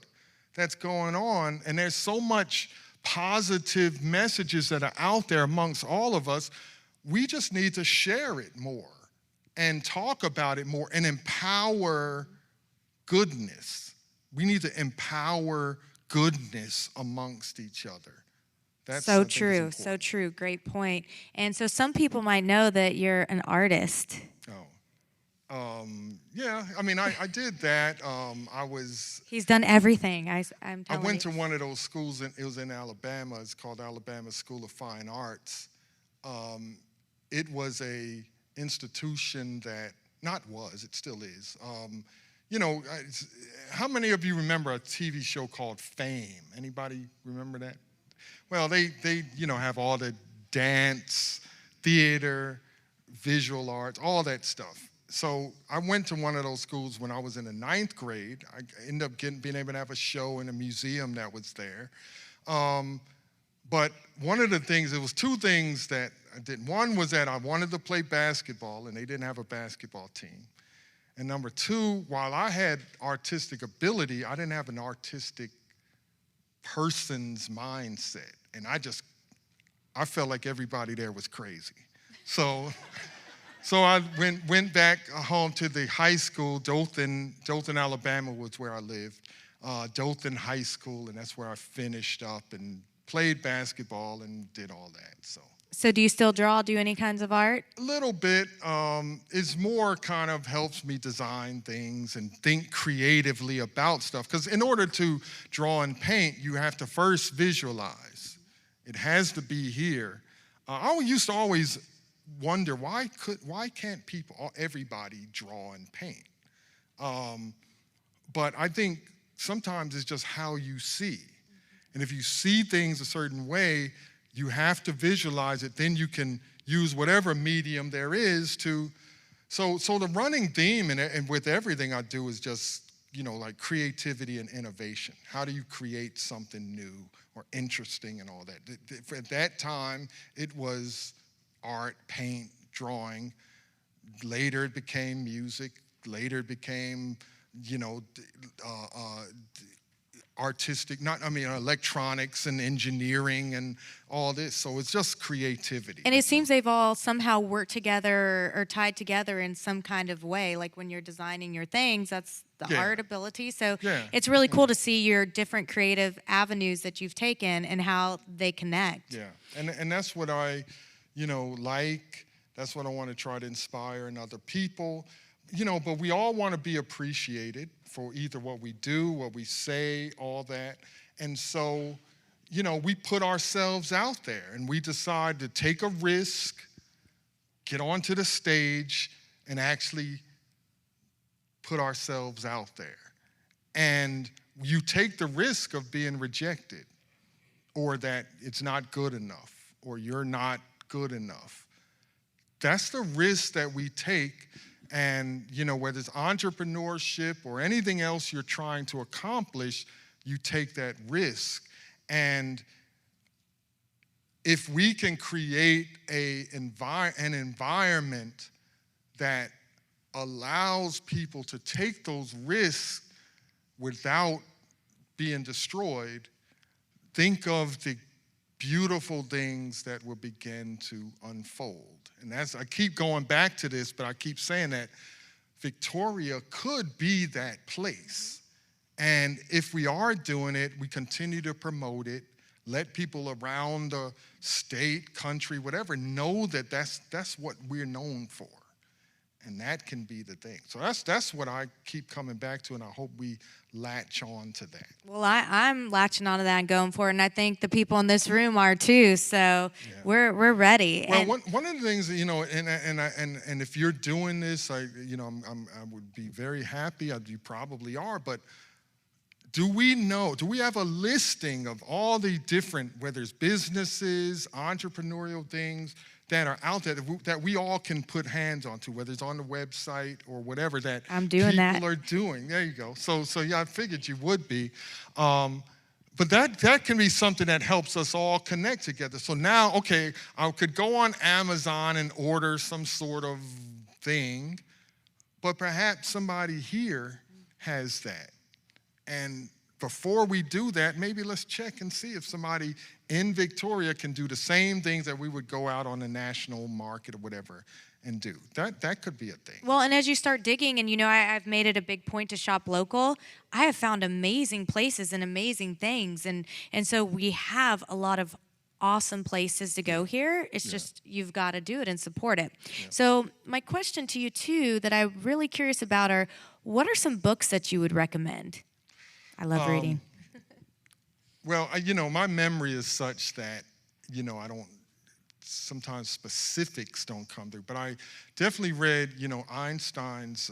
that's going on, and there's so much positive messages that are out there amongst all of us. We just need to share it more and talk about it more and empower goodness. We need to empower goodness amongst each other. That's So true, so true. Great point. And so some people might know that you're an artist. Yeah, I mean, I did that. He's done everything. I'm I telling went you. to one of those schools, it was in Alabama. It's called Alabama School of Fine Arts. It was a institution that, it still is. How many of you remember a TV show called Fame? Anybody remember that? Well, they have all the dance, theater, visual arts, all that stuff. So I went to one of those schools when I was in the 9th grade. I ended up being able to have a show in a museum that was there. But one of the things, there was 2 things that I did. One was that I wanted to play basketball, and they didn't have a basketball team. And number 2, while I had artistic ability, I didn't have an artistic person's mindset. And I felt like everybody there was crazy. So I went back home to the high school. Dothan, Alabama was where I lived. Dothan High School, and that's where I finished up and played basketball and did all that. So do you still draw, do any kinds of art? A little bit. It's more kind of helps me design things and think creatively about stuff. Because in order to draw and paint, you have to first visualize. It has to be here. I used to always wonder why can't everybody draw and paint? But I think sometimes it's just how you see. And if you see things a certain way, you have to visualize it. Then you can use whatever medium there is to. So the running theme and with everything I do is just like creativity and innovation. How do you create something new or interesting and all that? At that time, it was art, paint, drawing. Later it became music. Later it became, artistic, electronics and engineering and all this. So it's just creativity. And it seems they've all somehow worked together or tied together in some kind of way. Like when you're designing your things, that's the art ability. So it's really cool to see your different creative avenues that you've taken and how they connect. Yeah, and that's what I, like. That's what I want to try to inspire in other people. But we all want to be appreciated for either what we do, what we say, all that. And so, we put ourselves out there and we decide to take a risk, get onto the stage, and actually put ourselves out there. And you take the risk of being rejected, or that it's not good enough, or you're not good enough. That's the risk that we take. And, whether it's entrepreneurship or anything else you're trying to accomplish, you take that risk. And if we can create an environment that allows people to take those risks without being destroyed, think of the beautiful things that will begin to unfold. And I keep going back to this, but I keep saying that Victoria could be that place. And if we are doing it, we continue to promote it, let people around the state, country, whatever, know that that's what we're known for. And that can be the thing. So that's what I keep coming back to, and I hope we latch on to that. Well, I'm latching on to that and going for it, and I think the people in this room are too. So we're ready. Well, one of the things that, and if you're doing this, I would be very happy. You probably are, but do we have a listing of all the different, whether it's businesses, entrepreneurial things that are out there that we all can put hands onto, whether it's on the website or whatever that people are doing. There you go. So yeah, I figured you would be. But that can be something that helps us all connect together. So now, okay, I could go on Amazon and order some sort of thing, but perhaps somebody here has that. And before we do that, maybe let's check and see if somebody in Victoria can do the same things that we would go out on the national market or whatever and do. That could be a thing. Well, and as you start digging, and I've made it a big point to shop local, I have found amazing places and amazing things. And so we have a lot of awesome places to go here. It's just you've got to do it and support it. Yeah. So my question to you, too, that I'm really curious about are, what are some books that you would recommend? I love reading. Well, my memory is such that, I don't, sometimes specifics don't come through. But I definitely read, Einstein's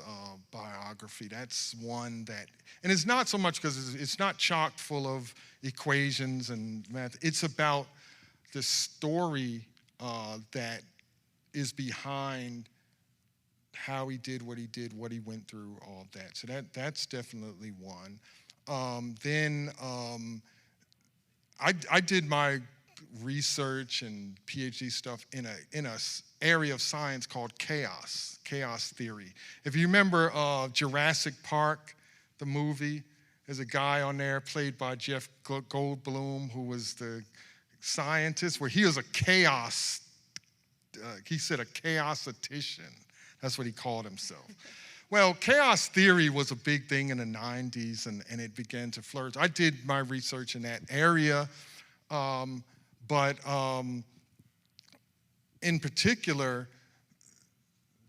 biography. That's one that, and it's not so much because it's not chock full of equations and math. It's about the story that is behind how he did, what he went through, all of that. So that's definitely one. Then I did my research and PhD stuff in a area of science called chaos theory. If you remember Jurassic Park, the movie, there's a guy on there played by Jeff Goldblum who was the scientist, where he was a chaos. He said a chaositician. That's what he called himself. Well, chaos theory was a big thing in the 90s, and it began to flourish. I did my research in that area, but in particular,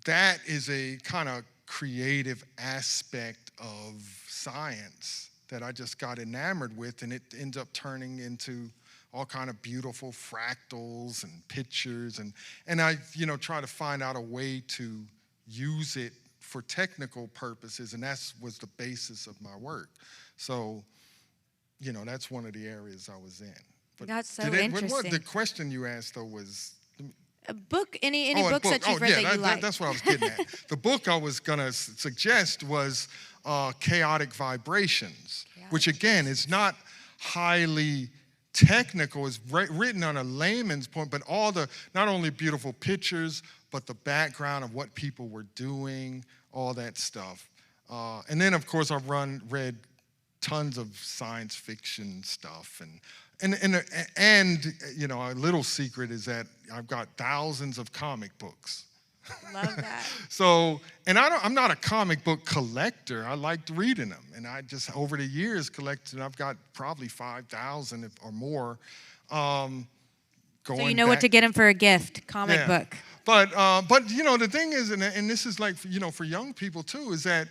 that is a kind of creative aspect of science that I just got enamored with, and it ends up turning into all kind of beautiful fractals and pictures, and I try to find out a way to use it for technical purposes, and that was the basis of my work. So, that's one of the areas I was in. But that's so interesting. What the question you asked, though, was... A book, any books that you've read that you like. That's what I was getting at. The book I was going to suggest was Chaotic Vibrations, which, again, is not highly technical. It's written on a layman's point, but all the, not only beautiful pictures, but the background of what people were doing, all that stuff. And then, of course, I've read tons of science fiction stuff. And a little secret is that I've got thousands of comic books. Love that. So, and I'm not a comic book collector. I liked reading them. And I just, over the years, collected, I've got probably 5,000 or more. So you know what to get them for a gift, comic book. But the thing is, and this is like, for young people too, is that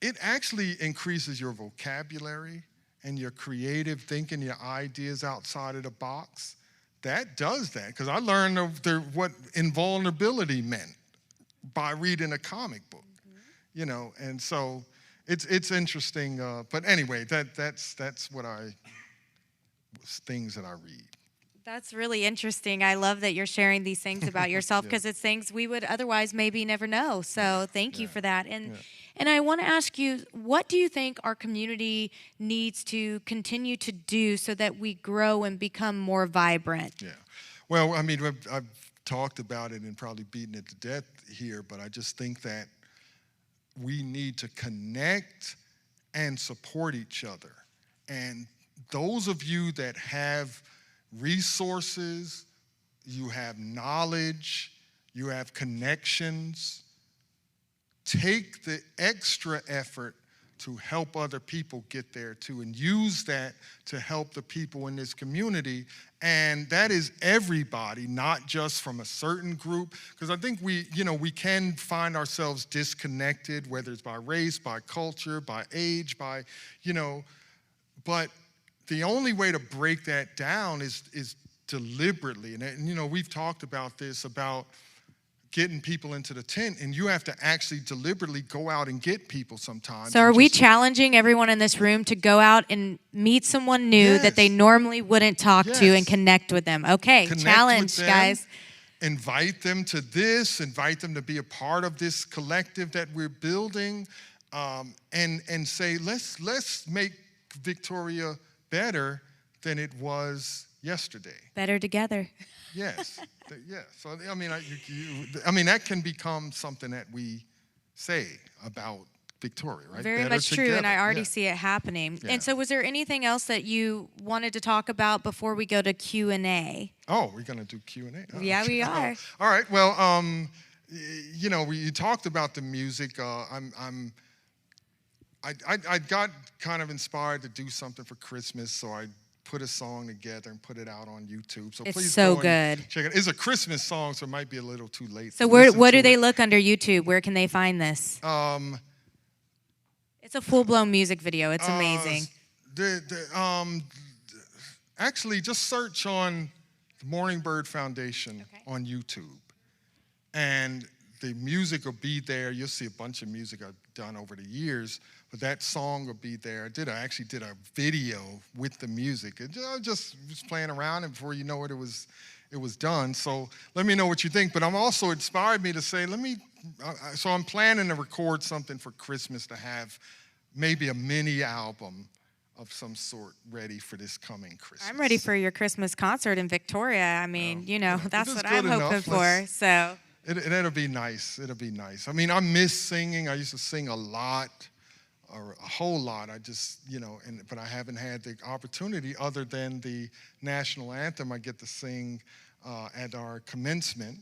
it actually increases your vocabulary and your creative thinking, your ideas outside of the box, that does that. Because I learned what invulnerability meant by reading a comic book, you know, and so it's interesting. But anyway, that's what things that I read. That's really interesting. I love that you're sharing these things about yourself because it's things we would otherwise maybe never know. So thank you for that. And I want to ask you, what do you think our community needs to continue to do so that we grow and become more vibrant? Yeah. Well, I mean, I've talked about it and probably beaten it to death here, but I just think that we need to connect and support each other. And those of you that have resources, you have knowledge, you have connections, take the extra effort to help other people get there too, and use that to help the people in this community. And that is everybody, not just from a certain group, because I think we can find ourselves disconnected, whether it's by race, by culture, by age, but the only way to break that down is deliberately. And we've talked about this, about getting people into the tent, and you have to actually deliberately go out and get people sometimes. So are we challenging everyone in this room to go out and meet someone new that they normally wouldn't talk to and connect with them? Okay, challenge, guys. Invite them to this, invite them to be a part of this collective that we're building, and say, let's make Victoria better than it was yesterday. Better together. Yes. Yeah. So I mean, that can become something that we say about Victoria, right? Very much true, and I already see it happening. Yeah. And so, was there anything else that you wanted to talk about before we go to Q&A? Oh, we're gonna do Q&A. Oh, yeah, we are. All right. Well, you talked about the music. I got kind of inspired to do something for Christmas, so I put a song together and put it out on YouTube. So it's please so go good. And check it. It's a Christmas song, so it might be a little too late. So what do they look under YouTube? Where can they find this? It's a full-blown music video. It's amazing. Actually, just search on the Morning Bird Foundation on YouTube, and the music will be there. You'll see a bunch of music I've done over the years, but that song will be there. I actually did a video with the music. I just was playing around, and before you know it, it was done. So let me know what you think. But I'm also inspired me to say, so I'm planning to record something for Christmas to have maybe a mini album of some sort ready for this coming Christmas. I'm ready for your Christmas concert in Victoria. I mean, that's what I'm hoping for. So. It'll be nice. It'll be nice. I mean, I miss singing. I used to sing a lot, or a whole lot. I just, but I haven't had the opportunity other than the national anthem I get to sing at our commencement.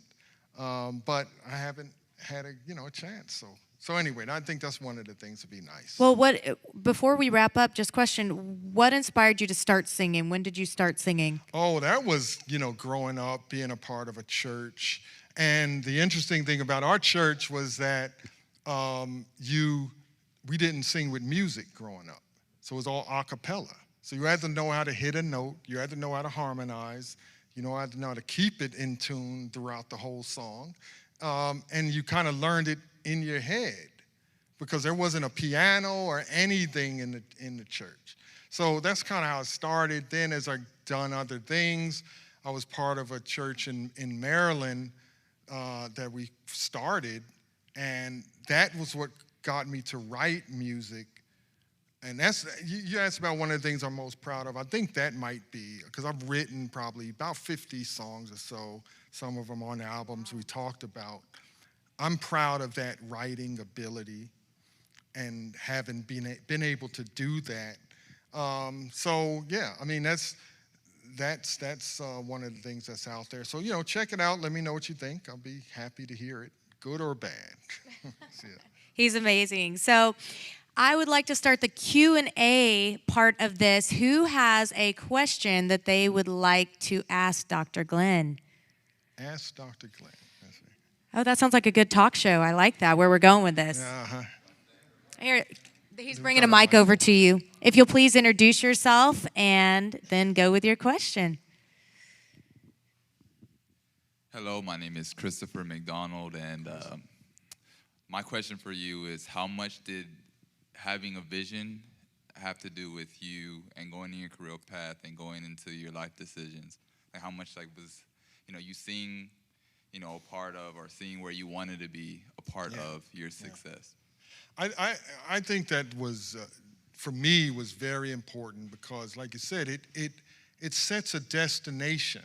But I haven't had a chance. So anyway, I think that's one of the things to be nice. Well, before we wrap up, just question, what inspired you to start singing? When did you start singing? Oh, that was, growing up, being a part of a church. And the interesting thing about our church was that we didn't sing with music growing up. So it was all a cappella. So you had to know how to hit a note. You had to know how to harmonize. You had to know how to keep it in tune throughout the whole song. And you kind of learned it in your head because there wasn't a piano or anything in the church. So that's kind of how it started. Then as I've done other things, I was part of a church in Maryland that we started, and that was what got me to write music. And you asked about one of the things I'm most proud of. I think that might be, because I've written probably about 50 songs or so, some of them on albums we talked about. I'm proud of that writing ability and having been able to do that. So yeah, I mean, that's one of the things that's out there. So, check it out. Let me know what you think. I'll be happy to hear it, good or bad. He's amazing. So I would like to start the Q&A part of this. Who has a question that they would like to ask Dr. Glenn? Ask Dr. Glenn. Oh, that sounds like a good talk show. I like that, where we're going with this. Uh-huh. Here, he's bringing a mic over to you. If you'll please introduce yourself and then go with your question. Hello, my name is Christopher McDonald, and my question for you is, how much did having a vision have to do with you and going in your career path and going into your life decisions? Like, how much was, you seeing, a part of, or seeing where you wanted to be a part of your success? I think that was, for me, was very important because, like you said, it sets a destination.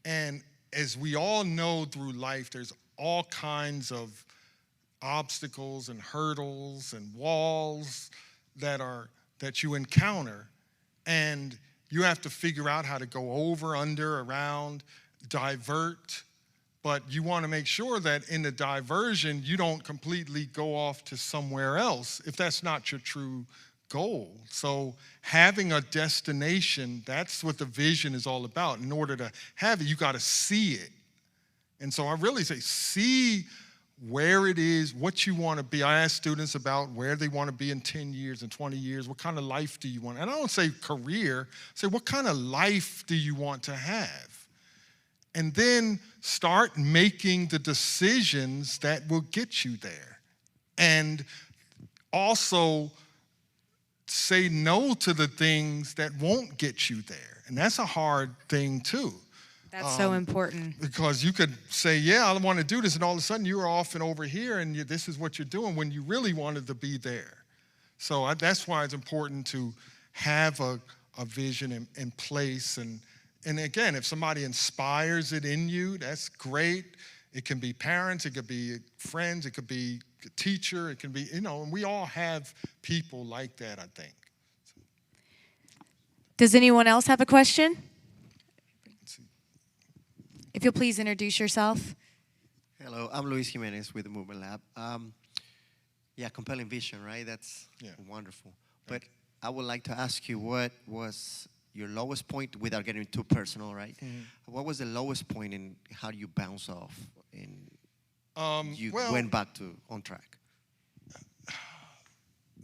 And as we all know through life, there's all kinds of obstacles and hurdles and walls that you encounter, and you have to figure out how to go over, under, around, divert. But you want to make sure that in the diversion, you don't completely go off to somewhere else if that's not your true goal. So having a destination, that's what the vision is all about. In order to have it, you got to see it. And so I really say, see where it is, what you want to be. I ask students about where they want to be in 10 years and 20 years. What kind of life do you want? And I don't say career. I say, what kind of life do you want to have? And then start making the decisions that will get you there. And also say no to the things that won't get you there. And that's a hard thing too. That's so important. Because you could say, yeah, I want to do this, and all of a sudden you're off and over here, and this is what you're doing when you really wanted to be there. So that's why it's important to have a vision in place. And again, if somebody inspires it in you, that's great. It can be parents, it could be friends, it could be a teacher, it can be, and we all have people like that, I think. Does anyone else have a question? If you'll please introduce yourself. Hello, I'm Luis Jimenez with the Movement Lab. Compelling vision, right? That's wonderful. But I would like to ask you, what was your lowest point, without getting too personal, right? Mm-hmm. What was the lowest point, and how do you bounce off and you went back on track?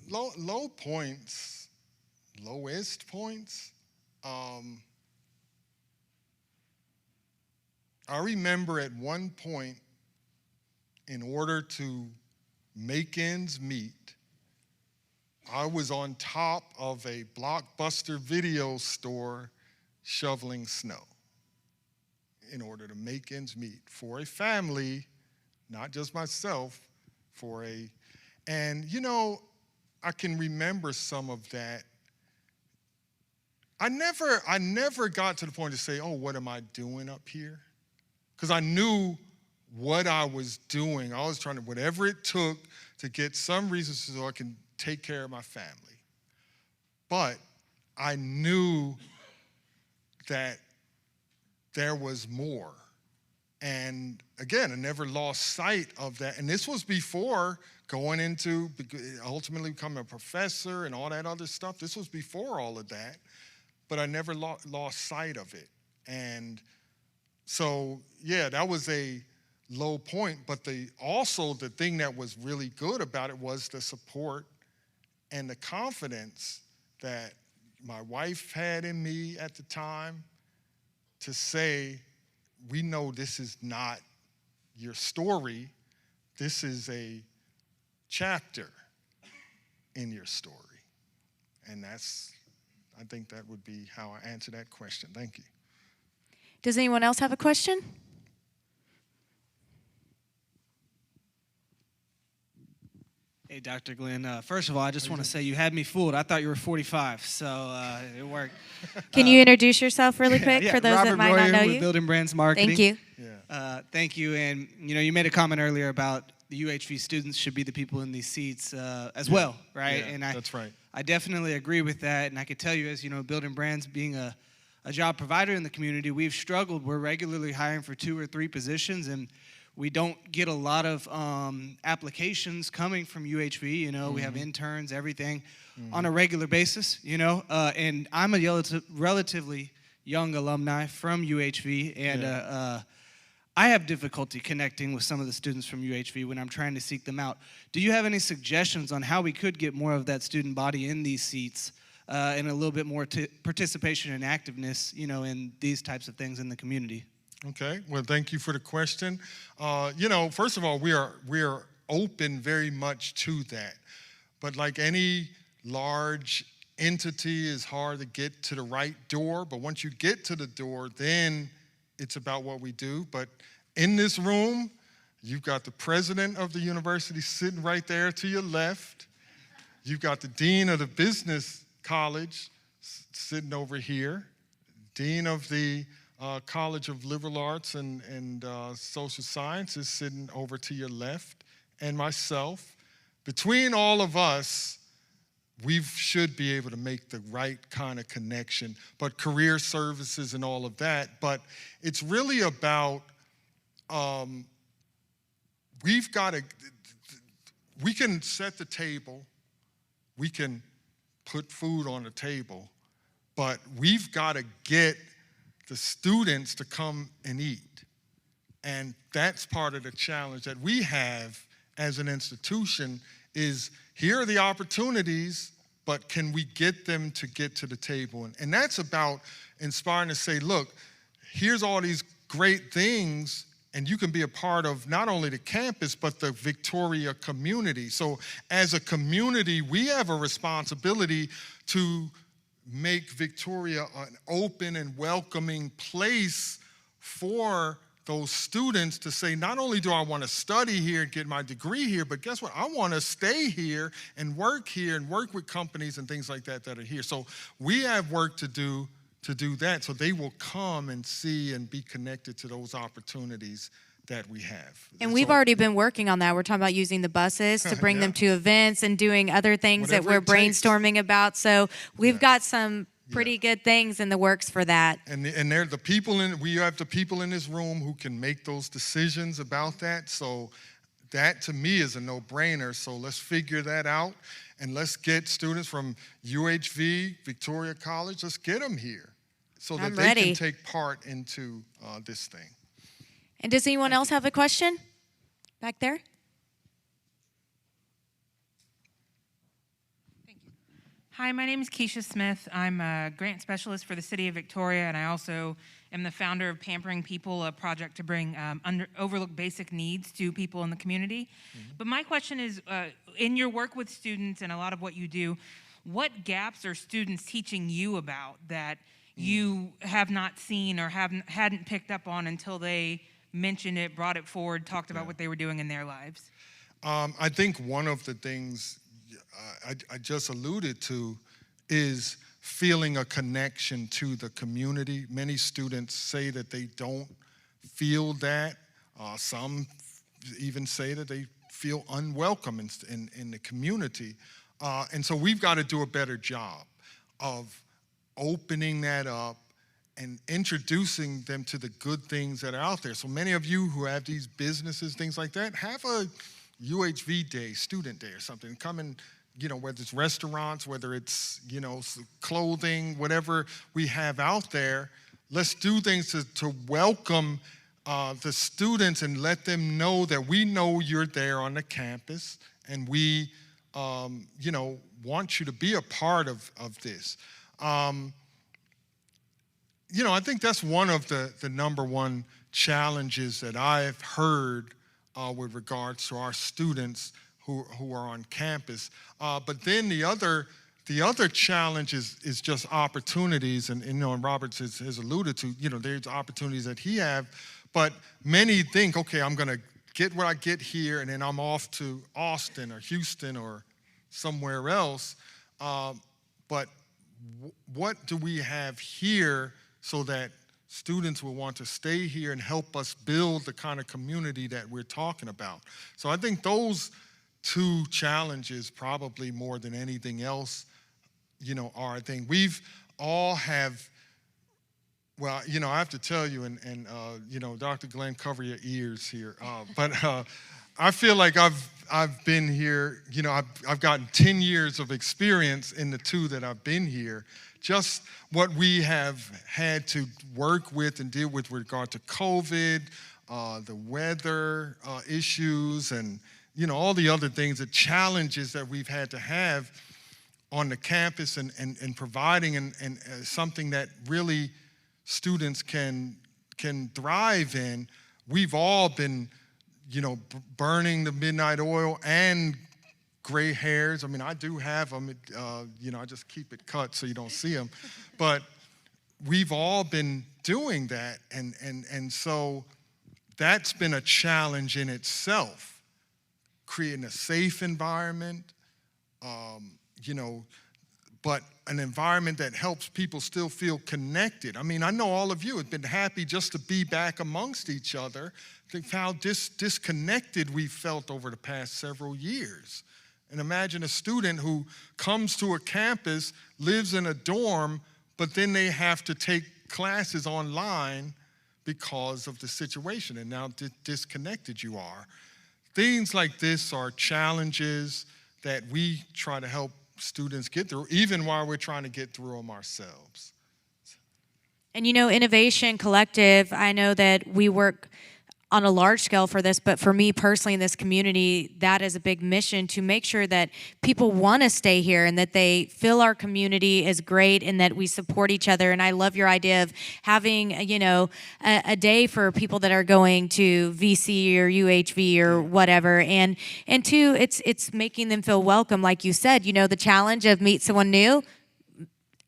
Low points, lowest points. I remember at one point, in order to make ends meet, I was on top of a Blockbuster video store shoveling snow in order to make ends meet for a family, not just myself, and I can remember some of that. I never got to the point to say, oh, what am I doing up here? Because I knew what I was doing. I was trying to, whatever it took to get some reasons so I can take care of my family. But I knew that there was more. And again, I never lost sight of that. And this was before going into ultimately becoming a professor and all that other stuff. This was before all of that. But I never lost sight of it. And so, that was a low point. But also the thing that was really good about it was the support and the confidence that my wife had in me at the time to say, we know this is not your story. This is a chapter in your story. And I think that would be how I answer that question. Thank you. Does anyone else have a question? Hey, Dr. Glenn. First of all, I just want to say you had me fooled. I thought you were 45, so it worked. Can you introduce yourself really quick for those Robert that might Royer not know with you? Building Brands Marketing. Thank you. Thank you. And you made a comment earlier about the UHV students should be the people in these seats as well, right? Yeah, and that's right. I definitely agree with that. And I could tell you, as Building Brands being a job provider in the community, we've struggled. We're regularly hiring for 2 or 3 positions, and we don't get a lot of applications coming from UHV. We have interns, everything, on a regular basis, and I'm a relatively young alumni from UHV, and I have difficulty connecting with some of the students from UHV when I'm trying to seek them out. Do you have any suggestions on how we could get more of that student body in these seats and a little bit more participation and activeness, in these types of things in the community. Okay, well, thank you for the question. First of all, we are open very much to that. But like any large entity, it's hard to get to the right door. But once you get to the door, then it's about what we do. But in this room, you've got the president of the university sitting right there to your left. You've got the dean of the business college sitting over here, dean of the College of Liberal Arts and Social Sciences sitting over to your left, and myself. Between all of us, we should be able to make the right kind of connection, but career services and all of that. But it's really about, we can set the table, we can put food on the table, but we've got to get the students to come and eat. And that's part of the challenge that we have as an institution is here are the opportunities, but can we get them to get to the table? And that's about inspiring to say, look, here's all these great things, and you can be a part of not only the campus, but the Victoria community. So as a community, we have a responsibility to make Victoria an open and welcoming place for those students to say, not only do I want to study here and get my degree here, but guess what? I want to stay here and work with companies and things like that are here. So we have work to do that, so they will come and see and be connected to those opportunities that we have. And we've already been working on that. We're talking about using the buses to bring them to events and doing other things that we're brainstorming about. So we've got some pretty good things in the works for that. And they're the people we have the people in this room who can make those decisions about that. So that to me is a no-brainer. So let's figure that out and let's get students from UHV, Victoria College, let's get them here so that they can take part into this thing. And does anyone else have a question back there? Thank you. Hi, my name is Keisha Smith. I'm a grant specialist for the City of Victoria, and I also am the founder of Pampering People, a project to bring overlooked basic needs to people in the community. Mm-hmm. But my question is, in your work with students and a lot of what you do, what gaps are students teaching you about that you have not seen or hadn't picked up on until they mentioned it, brought it forward, talked about what they were doing in their lives? I think one of the things I just alluded to is feeling a connection to the community. Many students say that they don't feel that. Some even say that they feel unwelcome in the community. And so we've got to do a better job of opening that up and introducing them to the good things that are out there. So many of you who have these businesses, things like that, have a UHV day, student day or something. Come and, whether it's restaurants, whether it's, clothing, whatever we have out there, let's do things to welcome the students and let them know that we know you're there on the campus and we, want you to be a part of this. I think that's one of the number one challenges that I've heard with regards to our students who are on campus. But then the other challenge is just opportunities, and Roberts has alluded to, there's opportunities that he have, but many think, okay, I'm gonna get what I get here, and then I'm off to Austin or Houston or somewhere else. But what do we have here so that students will want to stay here and help us build the kind of community that we're talking about? So I think those two challenges, probably more than anything else, are a thing. We've all have, well, I have to tell you, and Dr. Glenn, cover your ears here, but I feel like I've been here, I've gotten 10 years of experience in the two that I've been here. Just what we have had to work with and deal with regard to COVID, the weather issues, and all the other things, the challenges that we've had to have. on the campus and providing something that really students can thrive in. We've all been, burning the midnight oil and gray hairs. I mean, I do have them. I just keep it cut so you don't see them. But we've all been doing that, and so that's been a challenge in itself, creating a safe environment, but an environment that helps people still feel connected. I mean, I know all of you have been happy just to be back amongst each other. Think how disconnected we felt over the past several years. And imagine a student who comes to a campus, lives in a dorm, but then they have to take classes online because of the situation and now disconnected you are. Things like this are challenges that we try to help students get through, even while we're trying to get through them ourselves. And Innovation Collective, I know that we work on a large scale for this, but for me personally in this community, that is a big mission to make sure that people want to stay here and that they feel our community is great and that we support each other. And I love your idea of having, a day for people that are going to VC or UHV or whatever. And two, it's making them feel welcome. Like you said, the challenge of meet someone new.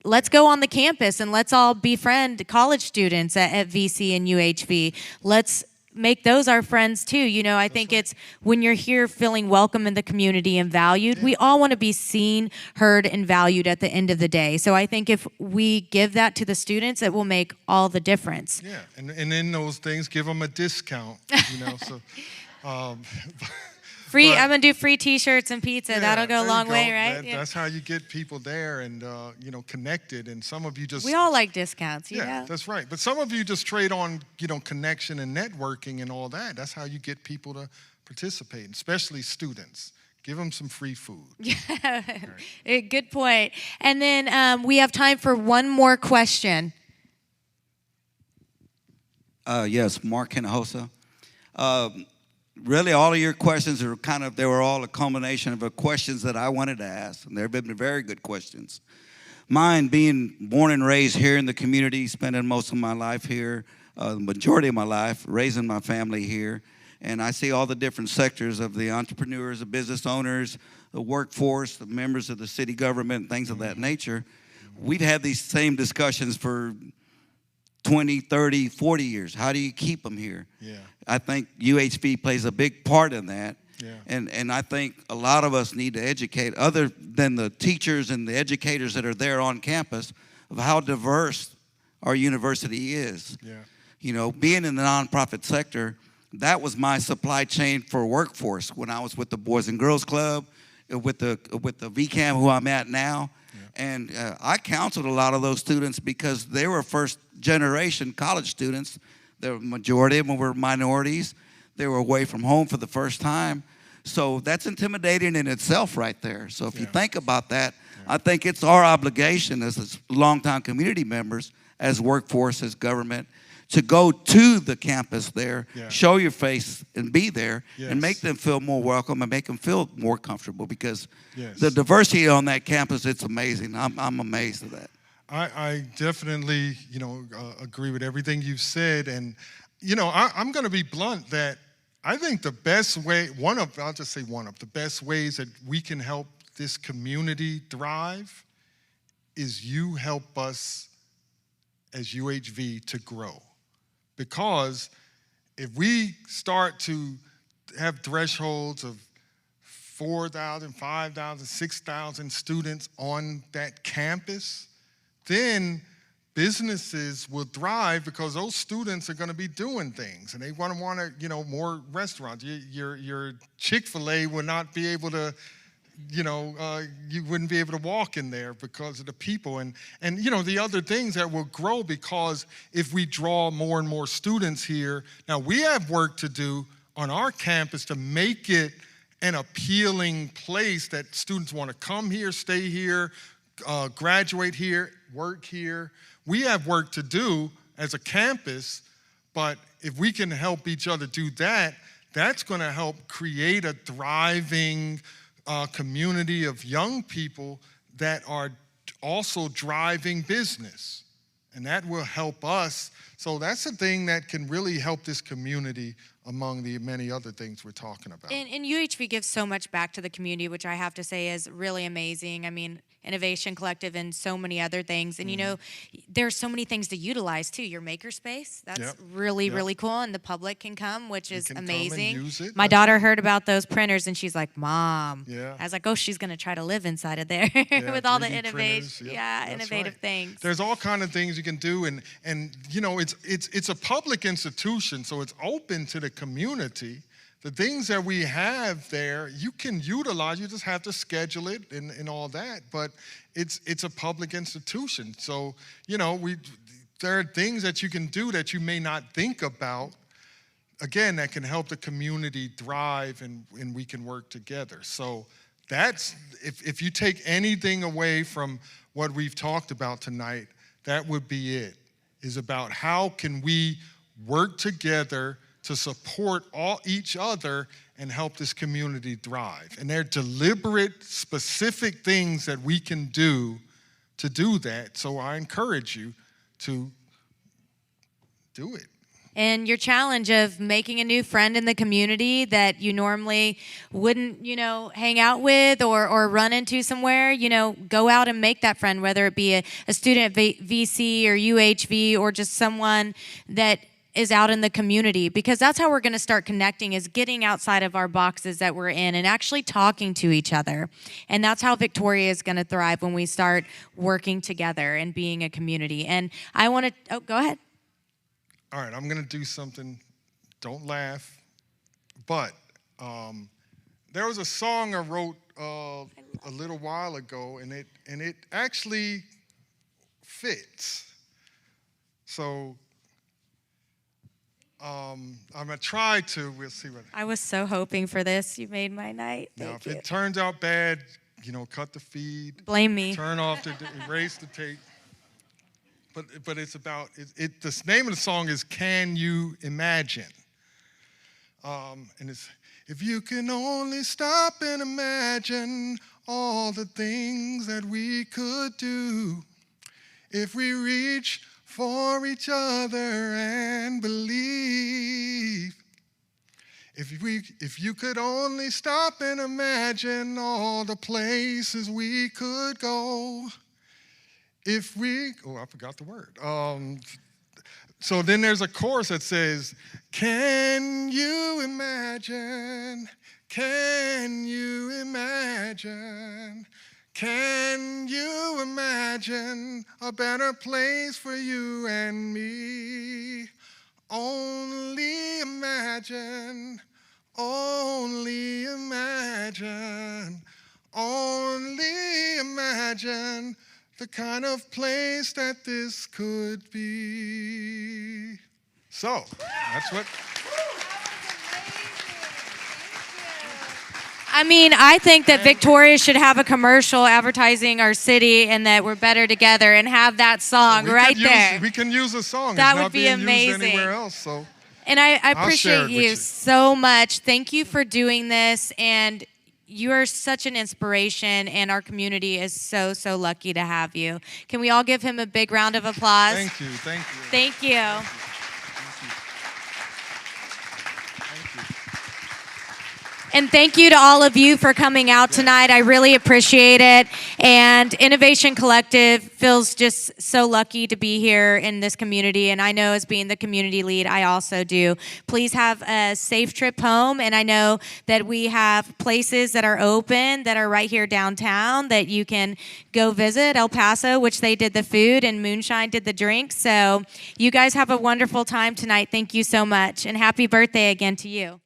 Let's go on the campus and let's all befriend college students at VC and UHV. Let's make those our friends too. I think it's when you're here feeling welcome in the community and valued, we all want to be seen, heard, and valued at the end of the day. So I think if we give that to the students, it will make all the difference. Yeah, and in those things, give them a discount, so. Free. I'm gonna do free T-shirts and pizza. That'll go a long way, right? That's how you get people there and connected. And some of you just we all like discounts. Yeah, that's right. But some of you just trade on connection and networking and all that. That's how you get people to participate, especially students. Give them some free food. Yeah, right. Good point. And then we have time for one more question. Yes, Mark Hinojosa. Really, all of your questions are they were all a culmination of the questions that I wanted to ask, and they've been very good questions. Mine, being born and raised here in the community, spending most of my life here, the majority of my life, raising my family here, and I see all the different sectors of the entrepreneurs, the business owners, the workforce, the members of the city government, things of that nature. We've had these same discussions for 20, 30, 40 years. How do you keep them here? Yeah. I think UHV plays a big part in that. Yeah. And I think a lot of us need to educate, other than the teachers and the educators that are there on campus, of how diverse our university is. Yeah. Being in the nonprofit sector, that was my supply chain for workforce when I was with the Boys and Girls Club, with the VCAM, who I'm at now. Yeah. And I counseled a lot of those students because they were first generation college students. The majority of them were minorities. They were away from home for the first time. So that's intimidating in itself right there. So if you think about that, I think it's our obligation as longtime community members, as workforce, as government, to go to the campus there, show your face and be there, and make them feel more welcome and make them feel more comfortable, because the diversity on that campus, it's amazing. I'm amazed at that. I definitely, agree with everything you've said. And, I'm going to be blunt that I think the best way, I'll just say one of the best ways that we can help this community thrive is you help us as UHV to grow. Because if we start to have thresholds of 4,000, 5,000, 6,000 students on that campus, then businesses will thrive because those students are going to be doing things, and they want more restaurants. Your Chick-fil-A will not be able to, you wouldn't be able to walk in there because of the people. And the other things that will grow, because if we draw more and more students here, now we have work to do on our campus to make it an appealing place that students want to come here, stay here, graduate here, work here. We have work to do as a campus, but if we can help each other do that, that's going to help create a thriving community of young people that are also driving business. And that will help us. So that's a thing that can really help this community among the many other things we're talking about. And UHV gives so much back to the community, which I have to say is really amazing. I mean, Innovation Collective and so many other things. And, you know, there's so many things to utilize, too. Your makerspace, that's really cool. And the public can come, which is amazing. Come and use it. My daughter heard about those printers, and she's like, Mom. Yeah. I was like, oh, she's going to try to live inside of there with all the innovative things. There's all kind of things you can do. And you know, it's a public institution, so it's open to the community. The things that we have there, you can utilize. You just have to schedule it and all that. But it's a public institution. So, you know, there are things that you can do that you may not think about, again, that can help the community thrive and we can work together. So that's, if you take anything away from what we've talked about tonight, that would be it, is about how can we work together to support each other and help this community thrive. And there are deliberate, specific things that we can do to do that. So I encourage you to do it. And your challenge of making a new friend in the community that you normally wouldn't, you know, hang out with or run into somewhere, you know, go out and make that friend, whether it be a student at VC or UHV or just someone that is out in the community, because that's how we're going to start connecting, is getting outside of our boxes that we're in and actually talking to each other. And that's how Victoria is going to thrive, when we start working together and being a community. And I want to, go ahead. All right, I'm going to do something, don't laugh, but there was a song I wrote a little while ago, and it actually fits. So I'm going to try to, we'll see what. I was so hoping for this. You made my night. Now, Thank if you. it turns out bad, you know, cut the feed. Blame me. Turn off erase the tape. But it's about, the name of the song is Can You Imagine? And it's, if you can only stop and imagine all the things that we could do, if we reach for each other and believe. If you could only stop and imagine all the places we could go. I forgot the word. So then there's a chorus that says, can you imagine? Can you imagine? Can you imagine a better place for you and me? Only imagine, only imagine, only imagine the kind of place that this could be. So, that's what. I mean, I think that Victoria should have a commercial advertising our city and that we're better together and have that song right there. We can use a song. That it's would not be being amazing. Used anywhere else, so. And I I'll share appreciate it with you so much. Thank you for doing this. And you are such an inspiration, and our community is so, so lucky to have you. Can we all give him a big round of applause? Thank you, thank you. Thank you. Thank you. And thank you to all of you for coming out tonight. I really appreciate it. And Innovation Collective feels just so lucky to be here in this community. And I know, as being the community lead, I also do. Please have a safe trip home. And I know that we have places that are open that are right here downtown that you can go visit. El Paso, which they did the food, and Moonshine did the drinks. So you guys have a wonderful time tonight. Thank you so much. And happy birthday again to you.